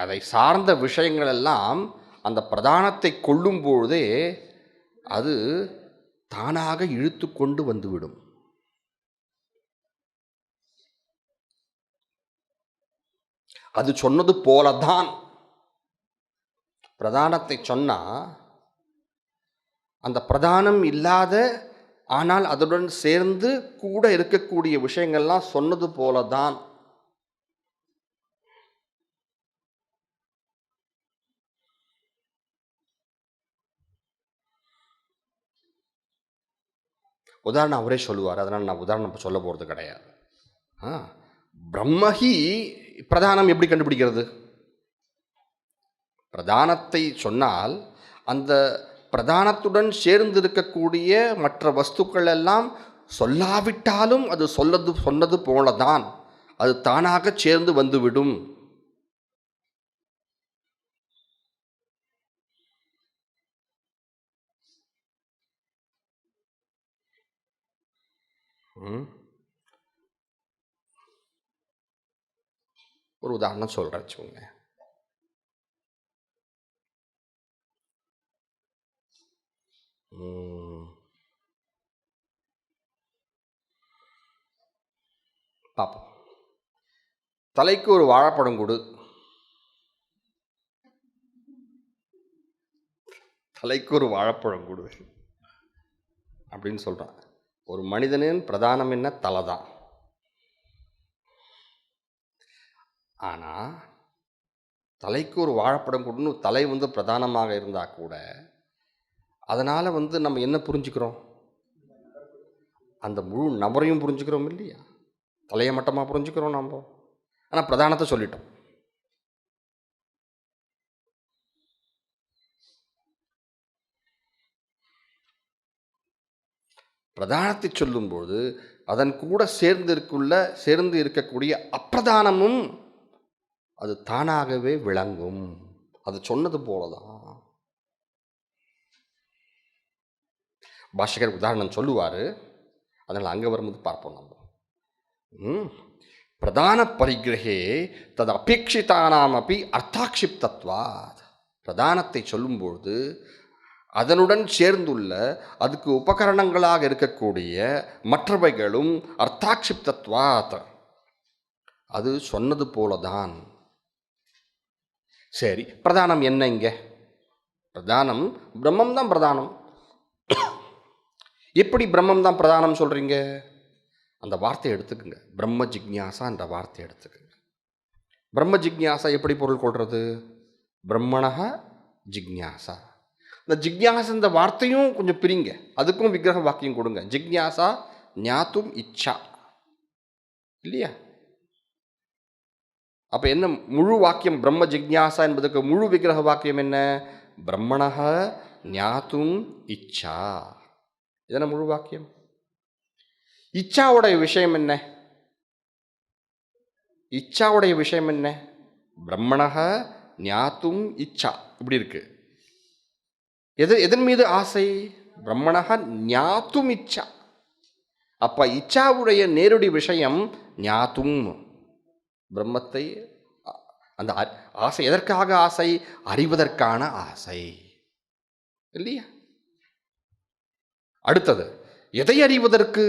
அதை சார்ந்த விஷயங்கள் எல்லாம் அந்த பிரதானத்தை கொள்ளும் பொழுதே அது தானாக இழுத்து கொண்டு வந்துவிடும். அது சொன்னது போலதான். பிரதானத்தை சொன்னா அந்த பிரதானம் இல்லாத ஆனால் அதுடன் சேர்ந்து கூட இருக்கக்கூடிய விஷயங்கள்லாம் சொன்னது போலதான். உதாரணம் அவரே சொல்லுவார், அதனால் நான் உதாரணம் சொல்ல போகிறது கிடையாது. பிரம்மஹி பிரதானம் எப்படி கண்டுபிடிக்கிறது? பிரதானத்தை சொன்னால் அந்த பிரதானத்துடன் சேர்ந்து இருக்கக்கூடிய மற்ற வஸ்துக்கள் எல்லாம் சொல்லாவிட்டாலும் அது சொன்னது போலதான், அது தானாக சேர்ந்து வந்துவிடும். ஒரு உதாரணம் சொல்றேன் வச்சுக்கோங்க. பார்ப்போம். தலைக்கு ஒரு வாழைப்பழம் கொடு, தலைக்கு ஒரு வாழைப்பழம் கொடு அப்படின்னு சொல்றான். ஒரு மனிதனின் பிரதானம் என்ன? தலை தான். ஆனா தலைக்கு ஒரு வாழைப்பழம் கொடுன்னு தலை பிரதானமாக இருந்தா கூட அதனால நம்ம என்ன புரிஞ்சுக்கிறோம்? அந்த முழு நபரையும் புரிஞ்சுக்கிறோம் இல்லையா? தலையை மட்டமா புரிஞ்சுக்கிறோம் நம்ம. ஆனா பிரதானத்தை சொல்லிட்டோம். பிரதானத்தை சொல்லும்போது அதன் கூட சேர்ந்து இருக்கக்கூடிய அப்பிரதானமும் அது தானாகவே விளங்கும். அது சொன்னது போலதான். பாஷகர் உதாரணம் சொல்லுவாரு, அதனால் அங்கே வரும்போது பார்ப்போம் நம்ம. பிரதான பரிகிரகே தது அபேட்சிதானாம் அப்படி அர்த்தாக்ஷிப்தத்வாத். பிரதானத்தை சொல்லும்பொழுது அதனுடன் சேர்ந்துள்ள அதுக்கு உபகரணங்களாக இருக்கக்கூடிய மற்றவைகளும் அர்த்தாக்ஷிப்தத்வாத், அது சொன்னது போலதான். சரி, பிரதானம் என்ன? இங்க பிரதானம் பிரம்மம் தான். பிரதானம் எப்படி பிரம்மம் தான் பிரதானம் சொல்றீங்க? அந்த வார்த்தையை எடுத்துக்குங்க, பிரம்ம ஜிக்ஞாசா என்ற வார்த்தை எடுத்துக்குங்க. பிரம்ம ஜிக்ஞாசா எப்படி பொருள் கொள்றது? பிரம்மணஹ ஜிக்ஞாசா. இந்த ஜிக்ஞாசா இந்த வார்த்தையும் கொஞ்சம் பிரிங்க, அதுக்கும் விக்கிரக வாக்கியம் கொடுங்க. ஜிக்ஞாசா ஞாத்தும் இச்சா இல்லையா? அப்ப என்ன முழு வாக்கியம்? பிரம்ம ஜிக்ஞாசா என்பதற்கு முழு விக்கிரக வாக்கியம் என்ன? பிரம்மணஹ ஞாத்தும் இச்சா. இதென்ன முழு வாக்கியம். இச்சாவுடைய விஷயம் என்ன? இச்சாவுடைய விஷயம் என்ன? பிரம்மணஹ ஞாத்தும் இச்சா. இப்படி இருக்கு. எதன் மீது ஆசை? பிரம்மணஹ ஞாத்தும் இச்சா. அப்ப இச்சாவுடைய நேரடி விஷயம் ஞாத்தும், பிரம்மத்தை. அந்த ஆசை எதற்காக ஆசை? அறிவதற்கான ஆசை இல்லையா? அடுத்தது எதை அறிவதற்கு?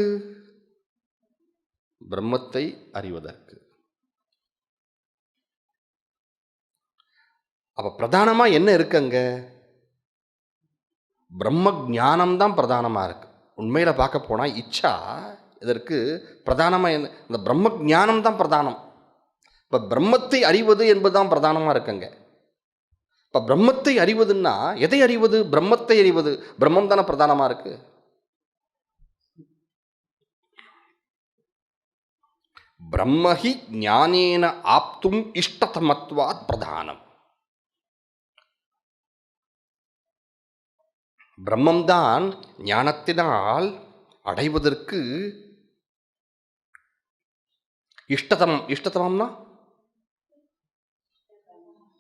பிரம்மத்தை அறிவதற்கு. அப்ப பிரதானமா என்ன இருக்கு அங்க? பிரம்ம ஞானம் தான் பிரதானமா இருக்கு. உண்மையில பார்க்க போனா இச்சா இதற்கு பிரதானமா என்ன? இந்த பிரம்ம ஞானம் தான் பிரதானம். இப்ப பிரம்மத்தை அறிவது என்பதுதான் பிரதானமா இருக்குங்க. இப்ப பிரம்மத்தை அறிவதுன்னா எதை அறிவது? பிரம்மத்தை அறிவது. பிரம்மம் தானே பிரதானமா இருக்கு. பிரம்மஹி ஞானேன ஆப்தும் இஷ்டதமத்வாத் பிரதானம். பிரம்மம்தான் ஞானத்தினால் அடைவதற்கு இஷ்டதமம். இஷ்டதமம்னா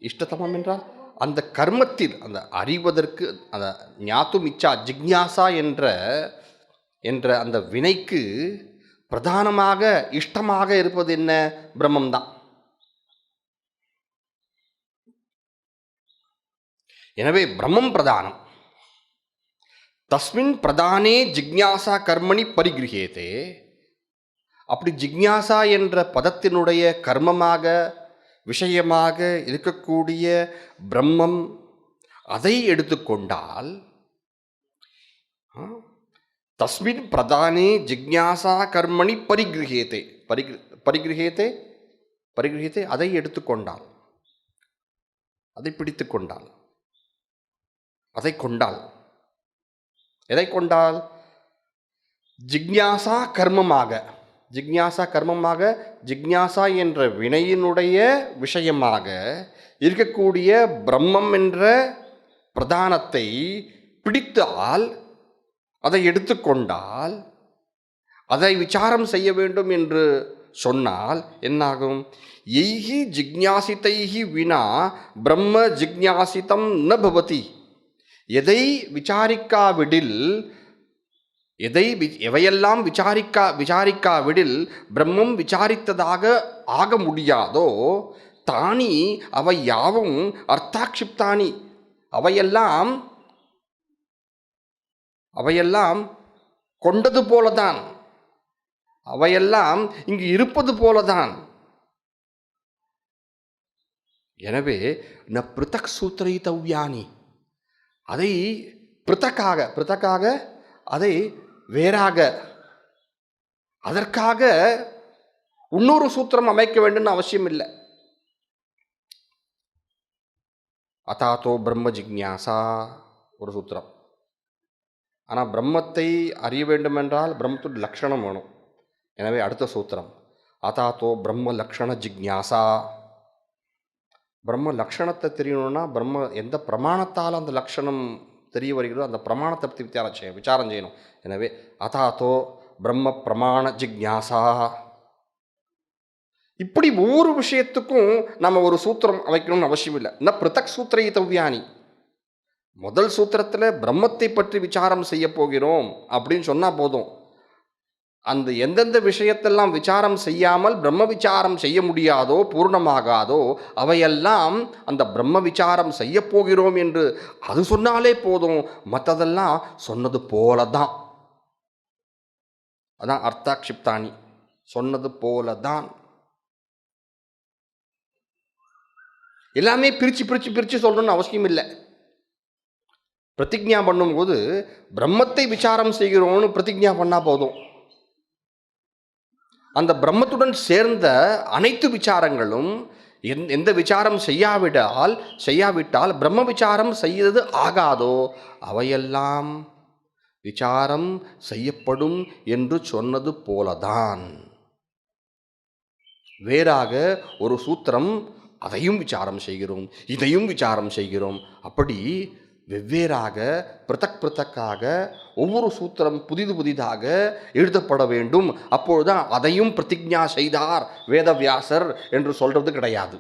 இஷ்டதமம் என்றால் அந்த கர்மத்தில் அந்த அறிவதற்கு அந்த ஞாத்தும் இச்சா ஜிக்ஞாசா என்ற அந்த வினைக்கு பிரதானமாக இஷ்டமாக இருப்பது என்ன? பிரம்மம்தான். எனவே பிரம்மம் பிரதானம். தஸ்மின் பிரதானே ஜிக்ஞாசா கர்மணி பரிகிரஹேதே. அப்படி ஜிக்ஞாசா என்ற பதத்தினுடைய கர்மமாக விஷயமாக இருக்கக்கூடிய பிரம்மம் அதை எடுத்துக்கொண்டால் தஸ்மின் பிரதானே ஜிக்ஞாசா கர்மணி பரிகிரஹேதே. பரிகிரஹேதே பரிகிரஹேதே அதை எடுத்துக்கொண்டால், அதை பிடித்து கொண்டால், அதை கொண்டால், எதை கொண்டால்? ஜிக்ஞாசா கர்மமாக. ஜிக்ஞாசா கர்மமாக ஜிக்ஞாசா என்ற வினையினுடைய விஷயமாக இருக்கக்கூடிய பிரம்மம் என்ற பிரதானத்தை பிடித்தால், அதை எடுத்துக்கொண்டால், அதை விசாரம் செய்ய வேண்டும் என்று சொன்னால் என்னாகும்? எய்ஹி ஜிக்ஞாசிதைஹி வினா பிரம்ம ஜிக்ஞாசிதம் ந பவதி. எதை விசாரிக்காவிடில், எவையெல்லாம் விசாரிக்காவிடில் பிரம்மம் விசாரித்ததாக ஆக முடியாதோ தானி அவை யாவும் அர்த்தாக்ஷிப்தானி. அவையெல்லாம் கொண்டது போலதான், அவையெல்லாம் இங்கு இருப்பது போலதான். எனவே ந பிருத்தக் சூத்திரைதவ்யானி. அதை பிருத்தக்காக அதை வேறாக, அதற்காக இன்னொரு சூத்திரம் அமைக்க வேண்டும் அவசியம் இல்லை. அதாத்தோ பிரம்ம ஜிக்ஞாசா ஒரு சூத்திரம். ஆனால் பிரம்மத்தை அறிய வேண்டுமென்றால் பிரம்மத்துடைய லட்சணம் வேணும். எனவே அடுத்த சூத்திரம் அதாத்தோ பிரம்ம லக்ஷண ஜிக்ஞாசா. பிரம்ம லக்ஷணத்தை தெரியணும்னா பிரம்ம எந்த பிரமாணத்தால் அந்த லக்ஷணம் தெரிய வருகிறதோ அந்த பிரமாணத்தை பற்றி விசாரம் செய்யணும். எனவே அதாத்தோ பிரம்ம பிரமாண ஜிக்ஞாசா. இப்படி ஒவ்வொரு விஷயத்துக்கும் நம்ம ஒரு சூத்திரம் அமைக்கணும்னு அவசியம் இல்லை. ந பிருத்தக் சூத்திரைதவ்யானி. முதல் சூத்திரத்தில் பிரம்மத்தை பற்றி விசாரம் செய்ய போகிறோம் அப்படின்னு சொன்னால் போதும். அந்த எந்தெந்த விஷயத்தெல்லாம் விசாரம் செய்யாமல் பிரம்ம விசாரம் செய்ய முடியாதோ பூர்ணமாகாதோ அவையெல்லாம் அந்த பிரம்ம விசாரம் செய்ய போகிறோம் என்று அது சொன்னாலே போதும். மற்றதெல்லாம் சொன்னது போலதான். அதான் அர்த்தாக்ஷிப்தானி, சொன்னது போலதான். எல்லாமே பிரித்து சொல்லணும்னு அவசியம் இல்லை. பிரதிஜ்ஞா பண்ணும்போது பிரம்மத்தை விசாரம் செய்கிறோம்னு பிரதிஜ்ஞா பண்ணால் போதும். அந்த பிரம்மத்துடன் சேர்ந்த அனைத்து விசாரங்களும் எந்த விசாரம் செய்யாவிட்டால் பிரம்ம விசாரம் செய்வது ஆகாதோ அவையெல்லாம் விசாரம் செய்யப்படும் என்று சொன்னது போலதான். வேறாக ஒரு சூத்திரம் அதையும் விசாரம் செய்கிறோம், இதையும் விசாரம் செய்கிறோம். அப்படி வெவ்வேறாக பிருத்தக்காக ஒவ்வொரு சூத்திரம் புதிதாக எழுதப்பட வேண்டும். அப்பொழுதுதான் அதையும் பிரதிஜ்ஞா செய்தார் வேதவியாசர் என்று சொல்றது கிடையாது.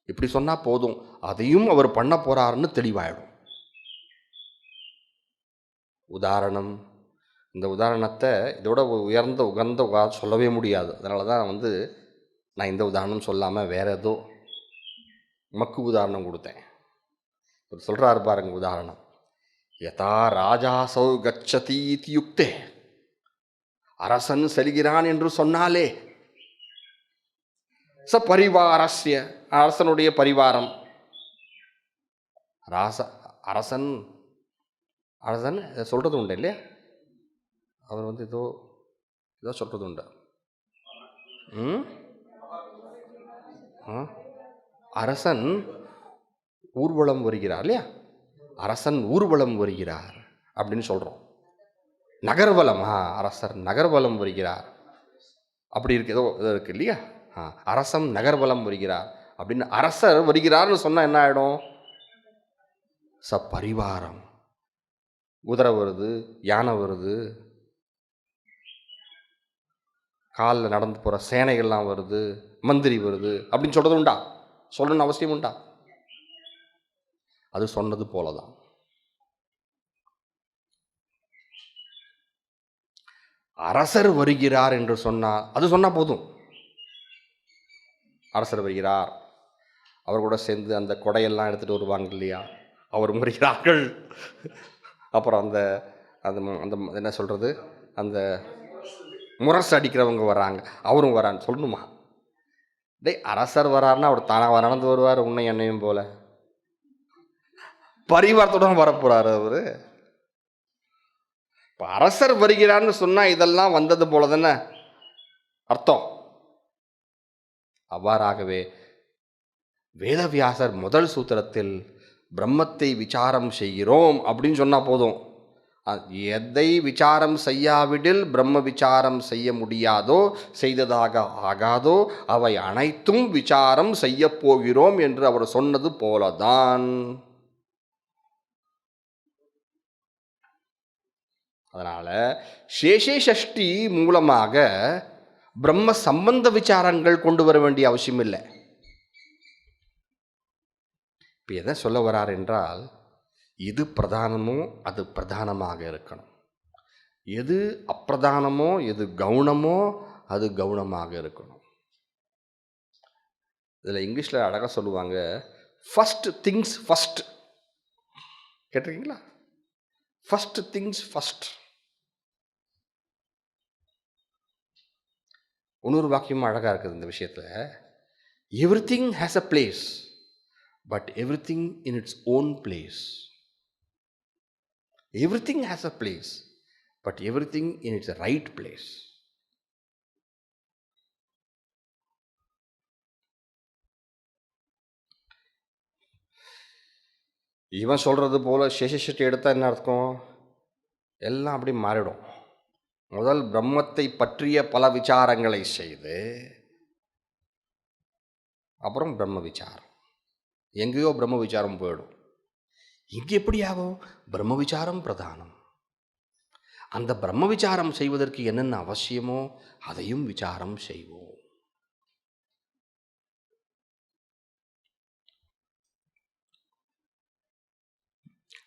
இப்படி சொன்னா போதும், அதையும் அவர் பண்ண போறாருன்னு தெளிவாயிடும். உதாரணம், இந்த உதாரணத்தை இதோட உகந்த சொல்லவே முடியாது. அதனால தான் நான் இந்த உதாரணம் சொல்லாமல் வேற ஏதோ மக்கு உதாரணம் கொடுத்தேன். சொல்கிறாரு பாருங்க உதாரணம். யதா ராஜாசௌ கச்சதி யுக்தே, அரசன் செல்கிறான் என்று சொன்னாலே, ச பரிவாரஸ்ய, அரசனுடைய பரிவாரம். அரசன் அரசன் சொல்கிறது உண்டு இல்லையா, அவர் ஏதோ ஏதோ சொல்கிறது உண்டு. அரசன் ஊர்வலம் வருகிறார் இல்லையா, அரசன் ஊர்வலம் வருகிறார் அப்படின்னு சொல்கிறோம். நகர்வலம், அரசர் நகர்வலம் வருகிறார் அப்படி இருக்கு, ஏதோ இருக்கு இல்லையா. அரசன் நகர்வலம் வருகிறார் அப்படின்னு அரசர் வருகிறார்னு சொன்னால் என்ன ஆகிடும்? ச பரிவாரம். குதிரை வருது, யானை வருது, காலில் நடந்து போகிற சேனைகள்லாம் வருது, மந்திரி வருது அப்படின்னு சொல்கிறது உண்டா? சொல்லணும்னு அவசியம் உண்டா? அது சொன்னது போல தான். அரசர் வருகிறார் என்று சொன்னால் அது சொன்னால் போதும். அரசர் வருகிறார், அவர் கூட சேர்ந்து அந்த கொடையெல்லாம் எடுத்துகிட்டு வருவாங்க இல்லையா, அவரும் வருகிறார்கள். அப்புறம் அந்த அந்த அந்த என்ன சொல்கிறது, அந்த முரசு அடிக்கிறவங்க வர்றாங்க, அவரும் வரான்னு சொல்லணுமா? அரசர் வராருன்னா அவர் தானாக நடந்து வருவார், உன்னை என்னையும் போல பரிவாரத்துடன் வரப்போறாரு அவரு. இப்போ அரசர் வருகிறார்னு சொன்னா இதெல்லாம் வந்தது போல தானே அர்த்தம். அவ்வாறாகவே வேதவியாசர் முதல் சூத்திரத்தில் பிரம்மத்தை விசாரம் செய்கிறோம் அப்படின்னு சொன்னா போதும். எதை விசாரம் செய்யாவிடில் பிரம்ம விசாரம் செய்ய முடியாதோ, செய்ததாக ஆகாதோ, அவை அனைத்தும் விசாரம் செய்ய போகிறோம் என்று அவர் சொன்னது போலதான். அதனால சேஷே சஷ்டி மூலமாக பிரம்ம சம்பந்த விசாரங்கள் கொண்டு வர வேண்டிய அவசியம் இல்லை. இப்போ எதை சொல்ல வரார் என்றால், எது பிரதானமோ அது பிரதானமாக இருக்கணும், எது அப்பிரதானமோ எது கவுனமோ அது கவுனமாக இருக்கணும். இதில் இங்கிலீஷில் அழகாக சொல்லுவாங்க, ஃபர்ஸ்ட் திங்ஸ் ஃபர்ஸ்ட். கேட்டிருக்கீங்களா? First things first. இன்னொரு வாக்கியமும் அழகாக இருக்குது இந்த விஷயத்தில். Everything has a place, but everything in its own place. Everything has a place, but everything in it's right place. இவன் சொல்கிறது போல் சேஷஷ்டி எடுத்தால் என்ன அர்த்தம்? எல்லாம் அப்படி மாறிடும். முதல் பிரம்மத்தை பற்றிய பல விசாரங்களை செய்து அப்புறம் பிரம்ம விசாரம். எங்கேயோ பிரம்ம விசாரம் போயிடும். இங்கே எப்படி ஆகும்? பிரம்ம விசாரம் பிரதானம். அந்த பிரம்ம விசாரம் செய்வதற்கு என்னென்ன அவசியமோ அதையும் விசாரம் செய்வோம்.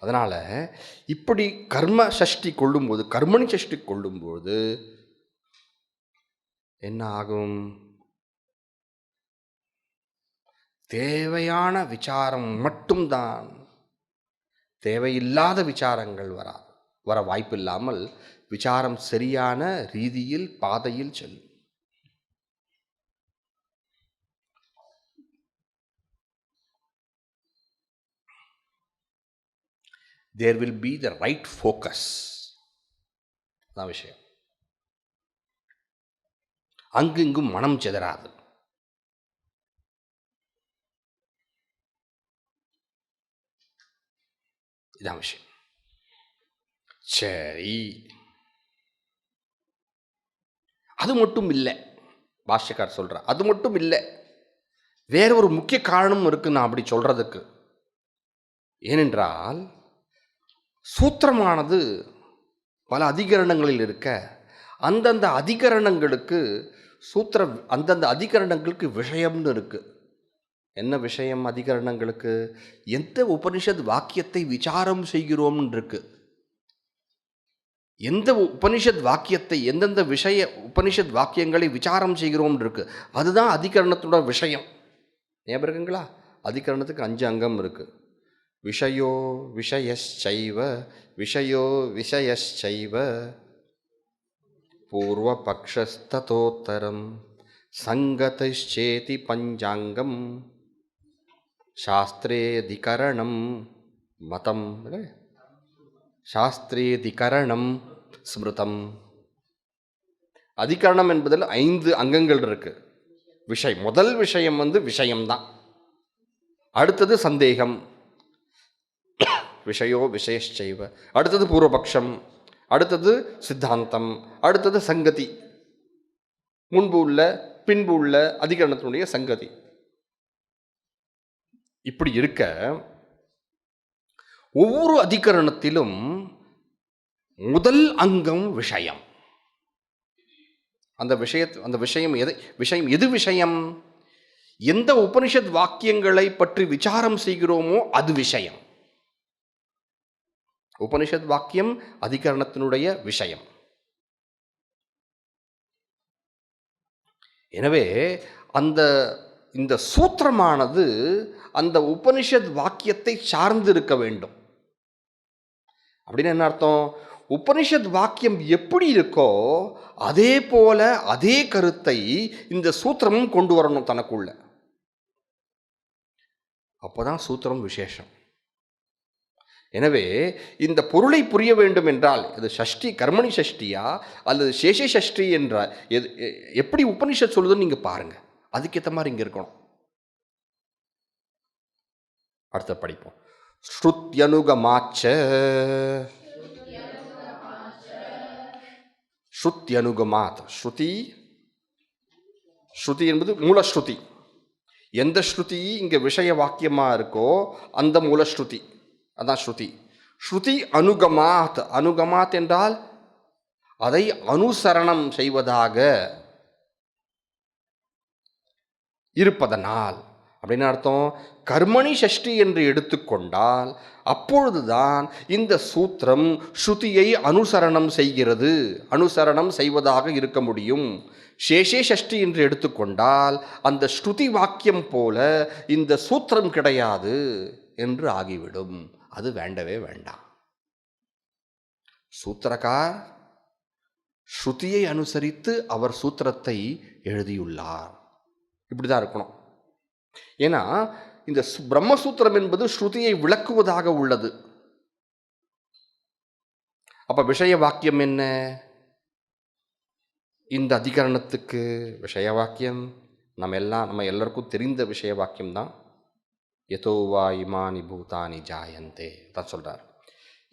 அதனால இப்படி கர்ம சஷ்டி கொள்ளும்போது, கர்மணி சஷ்டி கொள்ளும்போது என்ன ஆகும்? தேவையான விசாரம் மட்டும்தான், தேவையில்லாத விசாரங்கள் வர வாய்ப்பில்லாமல் விசாரம் சரியான ரீதியில் பாதையில் செல்லும். There will be the right focus. அதான் விஷயம். அங்கும் மனம் சிதறாது. இதான் விஷயம். சரி, அது மட்டும் இல்லை, பாஷ்யக்கார் சொல்ற அது மட்டும் இல்லை, வேற ஒரு முக்கிய காரணம் இருக்கு நான் அப்படி சொல்றதுக்கு. ஏனென்றால் சூத்திரமானது பல அதிகரணங்களில் இருக்க, அந்தந்த அதிகரணங்களுக்கு அந்தந்த அதிகரணங்களுக்கு விஷயம்னு இருக்கு. என்ன விஷயம் அதிகரணங்களுக்கு? எந்த உபனிஷத் வாக்கியத்தை விசாரம் செய்கிறோம்னு இருக்கு. எந்த உபனிஷத் வாக்கியத்தை, எந்தெந்த விஷய உபனிஷத் வாக்கியங்களை விசாரம் செய்கிறோம் இருக்கு, அதுதான் அதிகரணத்தோட விஷயம். ஞாபகம் இருக்குங்களா? அதிகரணத்துக்கு 5 அங்கம் இருக்கு. விஷயோ விஷயச்சைவ விஷயோ விஷயச்சைவ பூர்வபக்ஷஸ்ததோத்தரம் சங்கதச்சேதி பஞ்சாங்கம் சாஸ்திரேதிகரணம் மதம் சாஸ்திரேதிகரணம் ஸ்மிருதம். அதிகரணம் என்பதில் 5 அங்கங்கள் இருக்கு. முதல் விஷயம் விஷயம்தான். அடுத்தது சந்தேகம், விஷயோ விஷயச்சைவ. அடுத்தது பூர்வபக்ஷம், அடுத்தது சித்தாந்தம், அடுத்தது சங்கதி, முன்பு உள்ள பின்பு உள்ள அதிகரணத்தினுடைய சங்கதி. இப்படி இருக்க ஒவ்வொரு அதிகரணத்திலும் முதல் அங்கம் விஷயம். அந்த விஷயம் எது விஷயம்? எந்த உபனிஷத் வாக்கியங்களை பற்றி விசாரம் செய்கிறோமோ அது விஷயம். உபனிஷத் வாக்கியம் அதிகரணத்தினுடைய விஷயம். எனவே இந்த சூத்திரமானது அந்த உபனிஷத் வாக்கியத்தை சார்ந்து இருக்க வேண்டும். அப்படின்னு என்ன அர்த்தம்? உபனிஷத் வாக்கியம் எப்படி இருக்கோ அதே போல அதே கருத்தை இந்த சூத்திரமும் கொண்டு வரணும் தனக்குள்ள. அப்போதான் சூத்திரம் விசேஷம். எனவே இந்த பொருளை புரிய வேண்டும் என்றால் இது ஷஷ்டி கர்மணி ஷஷ்டியா அல்லது சேஷ ஷஷ்டி என்ற எப்படி உபனிஷத் சொல்லுதுன்னு நீங்க பாருங்க. அதுக்கேற்ற மாதிரி இங்க இருக்கணும். அடுத்த படிப்போம். ஸ்ருத்யனுகமாச்ச. ஸ்ருத்யனுகமாத். ஸ்ருதி என்பது மூலஸ்ருதி. எந்த ஸ்ருதி இங்க விஷய வாக்கியமா இருக்கோ அந்த மூலஸ்ருதி, அதான் ஸ்ருதி. ஸ்ருதி அனுகமாத். அனுகமாத் என்றால் அதை அனுசரணம் செய்வதாக இருப்பதனால். அப்படின்னு அர்த்தம். கர்மணி ஷஷ்டி என்று எடுத்துக்கொண்டால் அப்பொழுதுதான் இந்த சூத்திரம் ஸ்ருதியை அனுசரணம் செய்கிறது, அனுசரணம் செய்வதாக இருக்க முடியும். சேஷே ஷஷ்டி என்று எடுத்துக்கொண்டால் அந்த ஸ்ருதி வாக்கியம் போல இந்த சூத்திரம் கிடையாது என்று ஆகிவிடும். அது வேண்டவே வேண்டாம். சூத்திரக்கார் ஸ்ருதியை அனுசரித்து அவர் சூத்திரத்தை எழுதியுள்ளார். இப்படிதான் இருக்கணும். ஏன்னா இந்த பிரம்மசூத்திரம் என்பது ஸ்ருதியை விளக்குவதாக உள்ளது. அப்ப விஷய வாக்கியம் என்ன? இந்த அதிகரணத்துக்கு விஷய வாக்கியம் நம்ம எல்லாருக்கும் தெரிந்த விஷய வாக்கியம் தான். யதோ வா இமானி பூதானி ஜாயந்தே தான் சொல்றார்.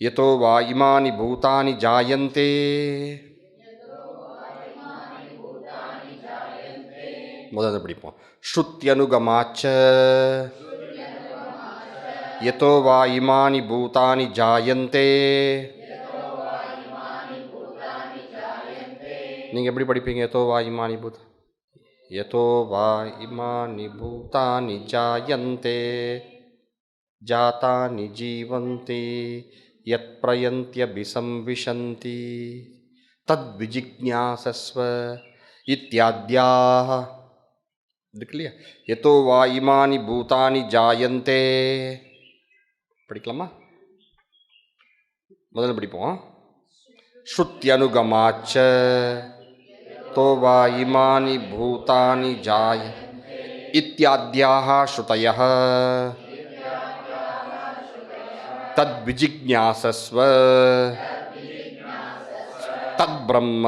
யதோ வா இமானி பூதானி ஜாயந்தே முதல்ல படிப்போம். ஸ்ருத்யனுகமாச்ச யதோ வா இமானி பூதானி ஜாயந்தே. நீங்க எப்படி படிப்பீங்க? யதோ வா இமானி பூத யதோ வா இமானி பூதானி ஜாயந்தே ஜாதானி ஜீவந்தி யத் பிரயந்த்யபிசம்விஷந்தி தத் விஜிக்ஞாசஸ்வ இத்யாத்யாஹ. இருக்கு இல்லையா? யதோ வா இமானி பூதானி ஜாயந்தே. படிக்கலாமா? முதல்ல படிப்போம். ஸ்ருத்யனுகமாச்ச யதோ வா இமானி பூதானி ஜாய இத்யாத்யாஹ ஸ்ருதயஹ தத் விஜிக்ஞாசஸ்வ தத் பிரம்ம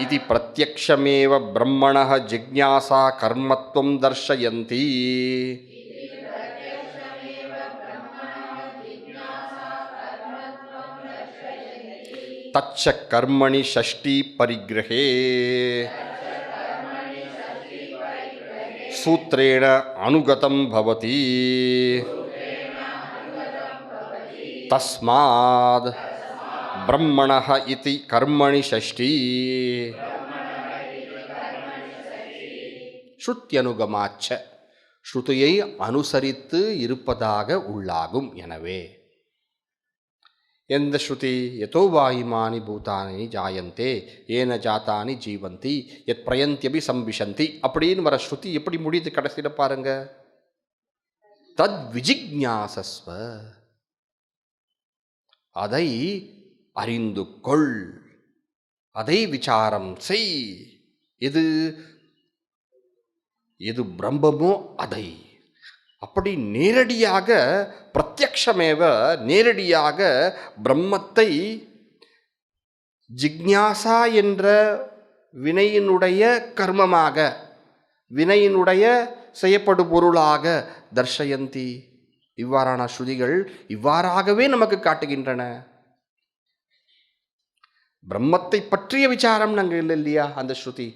இதி பிரத்யக்ஷமேவ பிரம்மணः ஜிக்ஞாசா கர்மத்வம் தர்ஷயந்தி. தச்ச கர்மணி ஷஷ்டி பரிக்ரஹே சூத்ரேண அனுகதம் பவதி. தஸ்மாத் பிரம்மணः இதி கர்மணி ஷஷ்டி. ஸ்ருத்யனுகமாச்ச ஸ்ருதியை அனுசரித்து இருப்பதாக உள்ளாகும். எனவே எந்த ஸ்ருதி? யதோ வா இமானி பூதானி ஜாயந்தே ஏன ஜாதானி ஜீவந்தி யத் பிரயந்த்யபி சம்பிஷந்தி அப்படின்னு வர ஸ்ருதி எப்படி முடியுது கடைசியில் பாருங்க. தத் விஜிக்ஞாசஸ்வ, அதை அறிந்து கொள், அதை விசாரம் செய். எது எது பிரம்மமோ அதை. அப்படி நேரடியாக பிரத்யக்ஷமேவ, நேரடியாக பிரம்மத்தை ஜிக்ஞாசா என்ற வினையினுடைய கர்மமாக, வினையினுடைய செய்யப்படு பொருளாக தர்ஷயந்தி. இவ்வாறான ஸ்ருதிகள் இவ்வாறாகவே நமக்கு காட்டுகின்றன. பிரம்மத்தை பற்றிய விசாரம் நாங்கள் இல்லை இல்லையா? அந்த ஸ்ருதி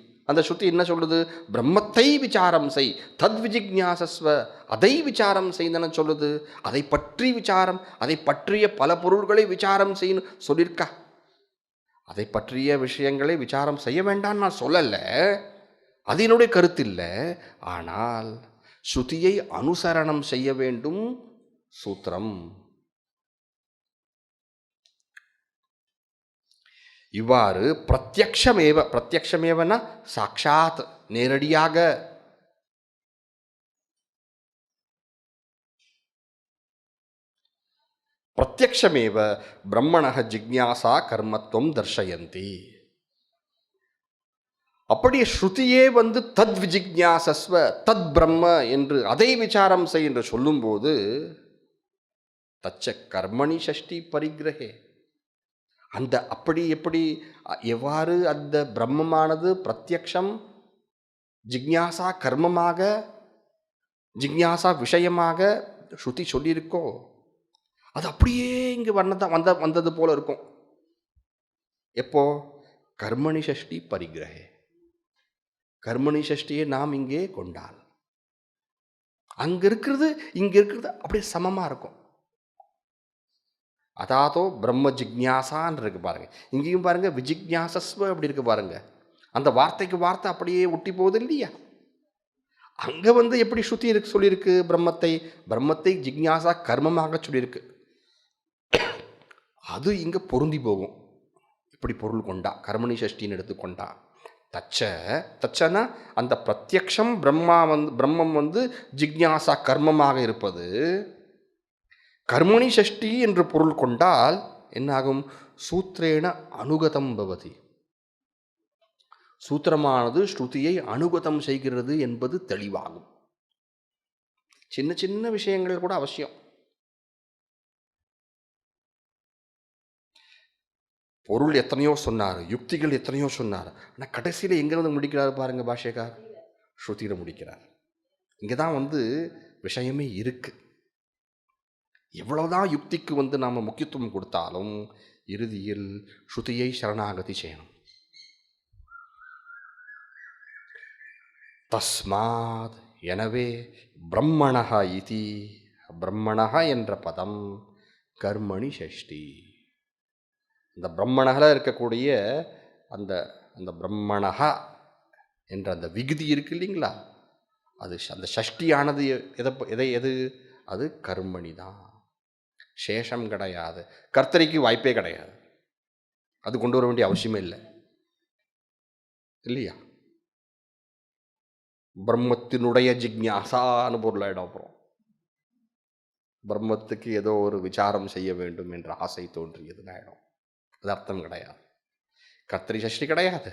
என்ன சொல்லுது? பிரம்மத்தை விசாரம் செய், தத் விஜிக்ஞாசஸ்வ, அதை விசாரம் செய்தன சொல்லுது. அதை பற்றி விசாரம், அதை பற்றிய பல பொருள்களை விசாரம் செய்யணும் சொல்லியிருக்கா. அதை பற்றிய விஷயங்களை விசாரம் செய்ய வேண்டாம் நான் சொல்லலை, அது என்னுடைய கருத்து இல்லை. ஆனால் ஸ்ருதியை அனுசரணம் செய்ய வேண்டும் சூத்திரம். இவ்வாறு பிரத்யக்ஷமேவ, பிரத்யக்ஷமேவனா சாட்சாத், நேரடியாக, பிரத்யக்ஷமேவ பிரம்மணः ஜிக்ஞாசா கர்மத்துவம் தர்ஷயந்தி. அப்படியே ஸ்ருதியே தத் விஜிக்ஞாசஸ்வ தத் பிரம்ம என்று, அதை விசாரம் செய் என்று சொல்லும்போது தச்ச கர்மணி ஷஷ்டி பரிகிரகே, அந்த அப்படி எப்படி, எவ்வாறு அந்த பிரம்மமானது பிரத்யக்ஷம் ஜிக்ஞாசா கர்மமாக, ஜிக்ஞாசா விஷயமாக ஸ்ருதி சொல்லியிருக்கோ, அது அப்படியே இங்கே வந்தது போல இருக்கும். எப்போ? கர்மணி ஷஷ்டி பரிகிரகே, கர்மணி ஷஷ்டியை நாம் இங்கே கொண்டால் அங்கே இருக்கிறது இங்கே இருக்கிறது அப்படியே சமமாக இருக்கும். அதாதோ பிரம்ம ஜிக்ஞாசான்னு இருக்கு பாருங்க, இங்கேயும் பாருங்க விஜிக்ஞாசஸ்வ அப்படி இருக்கு பாருங்க. அந்த வார்த்தைக்கு வார்த்தை அப்படியே ஒட்டி போகுது இல்லையா? அங்கே எப்படி ஸ்ருதி இருக்கு சொல்லியிருக்கு? பிரம்மத்தை ஜிக்ஞாசா கர்மமாக சொல்லியிருக்கு. அது இங்கே பொருந்தி போகும். இப்படி பொருள் கொண்டா, கர்மணி ஷஷ்டின்னு எடுத்துக்கொண்டா. தச்சனா அந்த பிரத்யக்ஷம் பிரம்மம் ஜிக்ஞாசா கர்மமாக இருப்பது. கர்மணி ஷஷ்டி என்று பொருள் கொண்டால் என்னாகும்? சூத்திரேன அனுகதம் பவதி, சூத்திரமானது ஸ்ருதியை அனுகதம் செய்கிறது என்பது தெளிவாகும். சின்ன சின்ன விஷயங்கள் கூட அவசியம். பொருள் எத்தனையோ சொன்னார், யுக்திகள் எத்தனையோ சொன்னார், ஆனால் கடைசியில் எங்கே முடிக்கிறார் பாருங்க பாஷ்யக்கார்? ஸ்ருதியில் முடிக்கிறார். இங்கே தான் விஷயமே இருக்கு. எவ்வளவுதான் யுக்திக்கு நாம் முக்கியத்துவம் கொடுத்தாலும் இறுதியில் ஸ்ருதியை சரணாகதி செய்யணும். தஸ்மாத், எனவே பிரம்மணஹ இதி, பிரம்மணஹ என்ற பதம் கர்மணி ஷஷ்டி, இந்த பிரம்மணஹல இருக்கக்கூடிய அந்த அந்த பிரம்மணஹ என்ற அந்த விகுதி இருக்கு இல்லைங்களா, அது அந்த ஷஷ்டியானது எது? அது கர்மணி தான், சேஷம் கிடையாது. கர்த்தரிக்கு வாய்ப்பே கிடையாது, அது கொண்டு வர வேண்டிய அவசியமே இல்லை இல்லையா? பிரம்மத்தினுடைய ஜிக்ஞாசான்னு பொருளாயிடும். அப்புறம் பிரம்மத்துக்கு ஏதோ ஒரு விசாரம் செய்ய வேண்டும் என்ற ஆசை தோன்றியதுன்னு ஆயிடும். அது அர்த்தம் கிடையாது. கர்த்தரி சஷ்டி கிடையாது,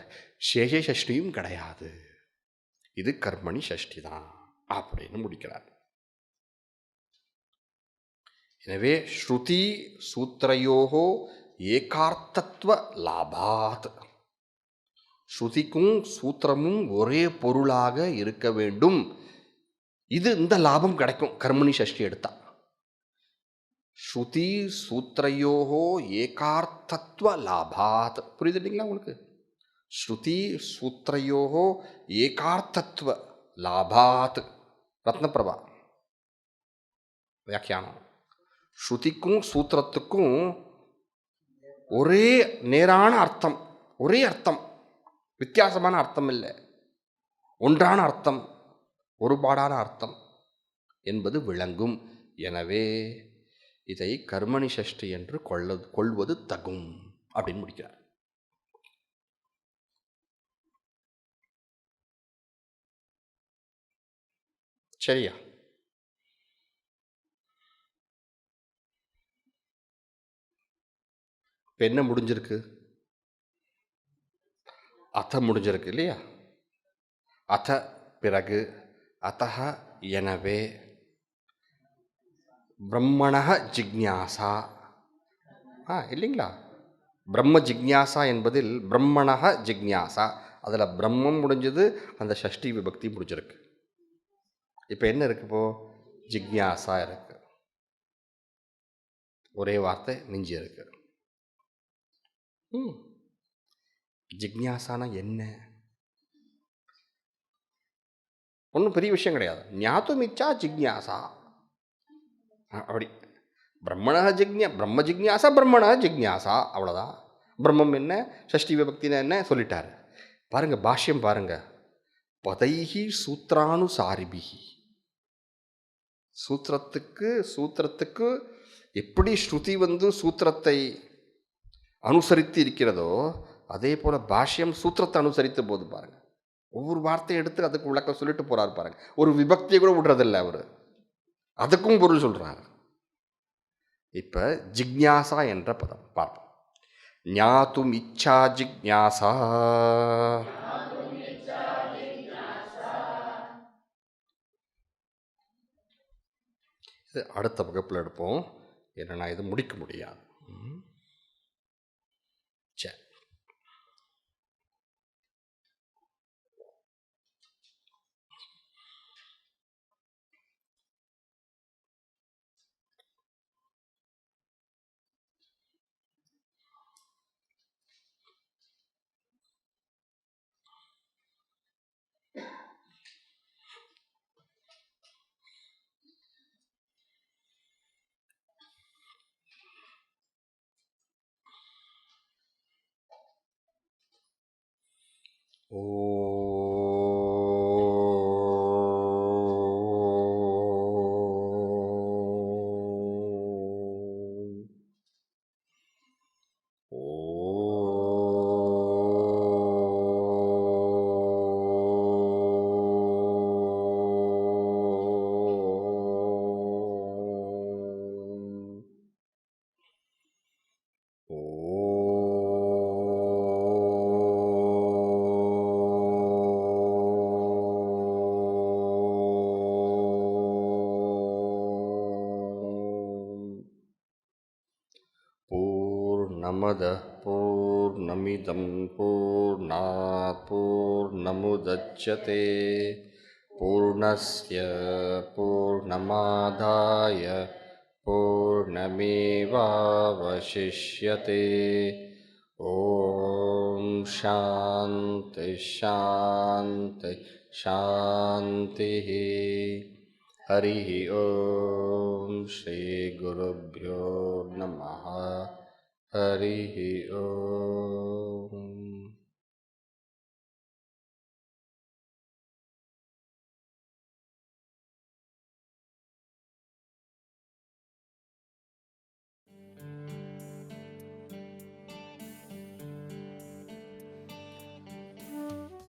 சேஷ சஷ்டியும் கிடையாது. இது கர்மணி சஷ்டி தான் அப்படின்னு முடிக்கிறார். எனவே ஸ்ருதி சூத்திரையோகோ ஏகார்த்தத்துவ லாபாத், ஸ்ருதிக்கும் சூத்திரமும் ஒரே பொருளாக இருக்க வேண்டும். இந்த லாபம் கிடைக்கும் கர்மணி சஷ்டி எடுத்தா. ஸ்ருதி சூத்திரையோகோ ஏகார்த்தத்துவ லாபாத், புரியுது இல்லைங்களா உங்களுக்கு? ஸ்ருதி சூத்திரையோகோ ஏகார்த்தத்துவ லாபாத், ரத்னபிரபா வியாக்கியானம். ஸ்ருதிக்கும் சூத்திரத்துக்கும் ஒரே நேரான அர்த்தம், ஒரே அர்த்தம், வித்தியாசமான அர்த்தம் இல்லை, ஒன்றான அர்த்தம், ஒருபாடான அர்த்தம் என்பது விளங்கும். எனவே இதை கர்மணி சஷ்டி என்று கொள்வது தகும் அப்படின்னு முடிக்கிறார். சரியா? இப்போ என்ன முடிஞ்சிருக்கு? அத முடிஞ்சிருக்கு இல்லையா? அத பிறகு, அத்தஹ எனவே, பிரம்மணः ஜிக்ஞாசா இல்லைங்களா? பிரம்ம ஜிக்ஞாசா என்பதில் பிரம்மணः ஜிக்ஞாசா, அதில் பிரம்மம் முடிஞ்சது, அந்த ஷஷ்டி விபக்தி முடிஞ்சிருக்கு. இப்போ என்ன இருக்கு? இப்போ ஜிக்ஞாசா இருக்கு. ஒரே வார்த்தை மிஞ்சி இருக்கு. ஜிக்ஞாசானா என்ன? ஒன்றும் பெரிய விஷயம் கிடையாது. ஞாத்துமிச்சா ஜிக்ஞாசா அப்படி. பிரம்ம ஜிக்ஞாசா பிரம்மண ஜிக்ஞாசா அவ்வளோதான். பிரம்மம் என்ன, ஷஷ்டி விபக்தினா என்ன சொல்லிட்டாரு. பாருங்க பாஷ்யம் பாருங்க. பதைஹி சூத்ரானுசாரிபிஹி, சூத்திரத்துக்கு எப்படி ஸ்ருதி சூத்திரத்தை அனுசரித்து இருக்கிறதோ அதே போல பாஷ்யம் சூத்திரத்தை அனுசரித்த போது பாருங்க, ஒவ்வொரு வார்த்தையை எடுத்து அதுக்கு விளக்கம் சொல்லிட்டு போறாரு பாருங்க. ஒரு விபக்தியை கூட விடுறதில்லை அவரு, அதுக்கும் பொருள் சொல்றாரு. இப்ப ஜிக்ஞாசா என்ற பதம் பார்ப்போம். ஞாத்தும் இச்சா ஜிக்ஞாசா, இது அடுத்த வகுப்பில் எடுப்போம். ஏன்னா இது முடிக்க முடியாது. சரி. पूर्णमदः पूर्णमिदं पूर्णात् पूर्णमुदच्यते पूर्णस्य पूर्णमादाय पूर्णमेवावशिष्यते। ॐ शान्ति शान्ति शान्तिः। हरिः ॐ श्रीगुरुभ्यो नमः। हरिः ॐ।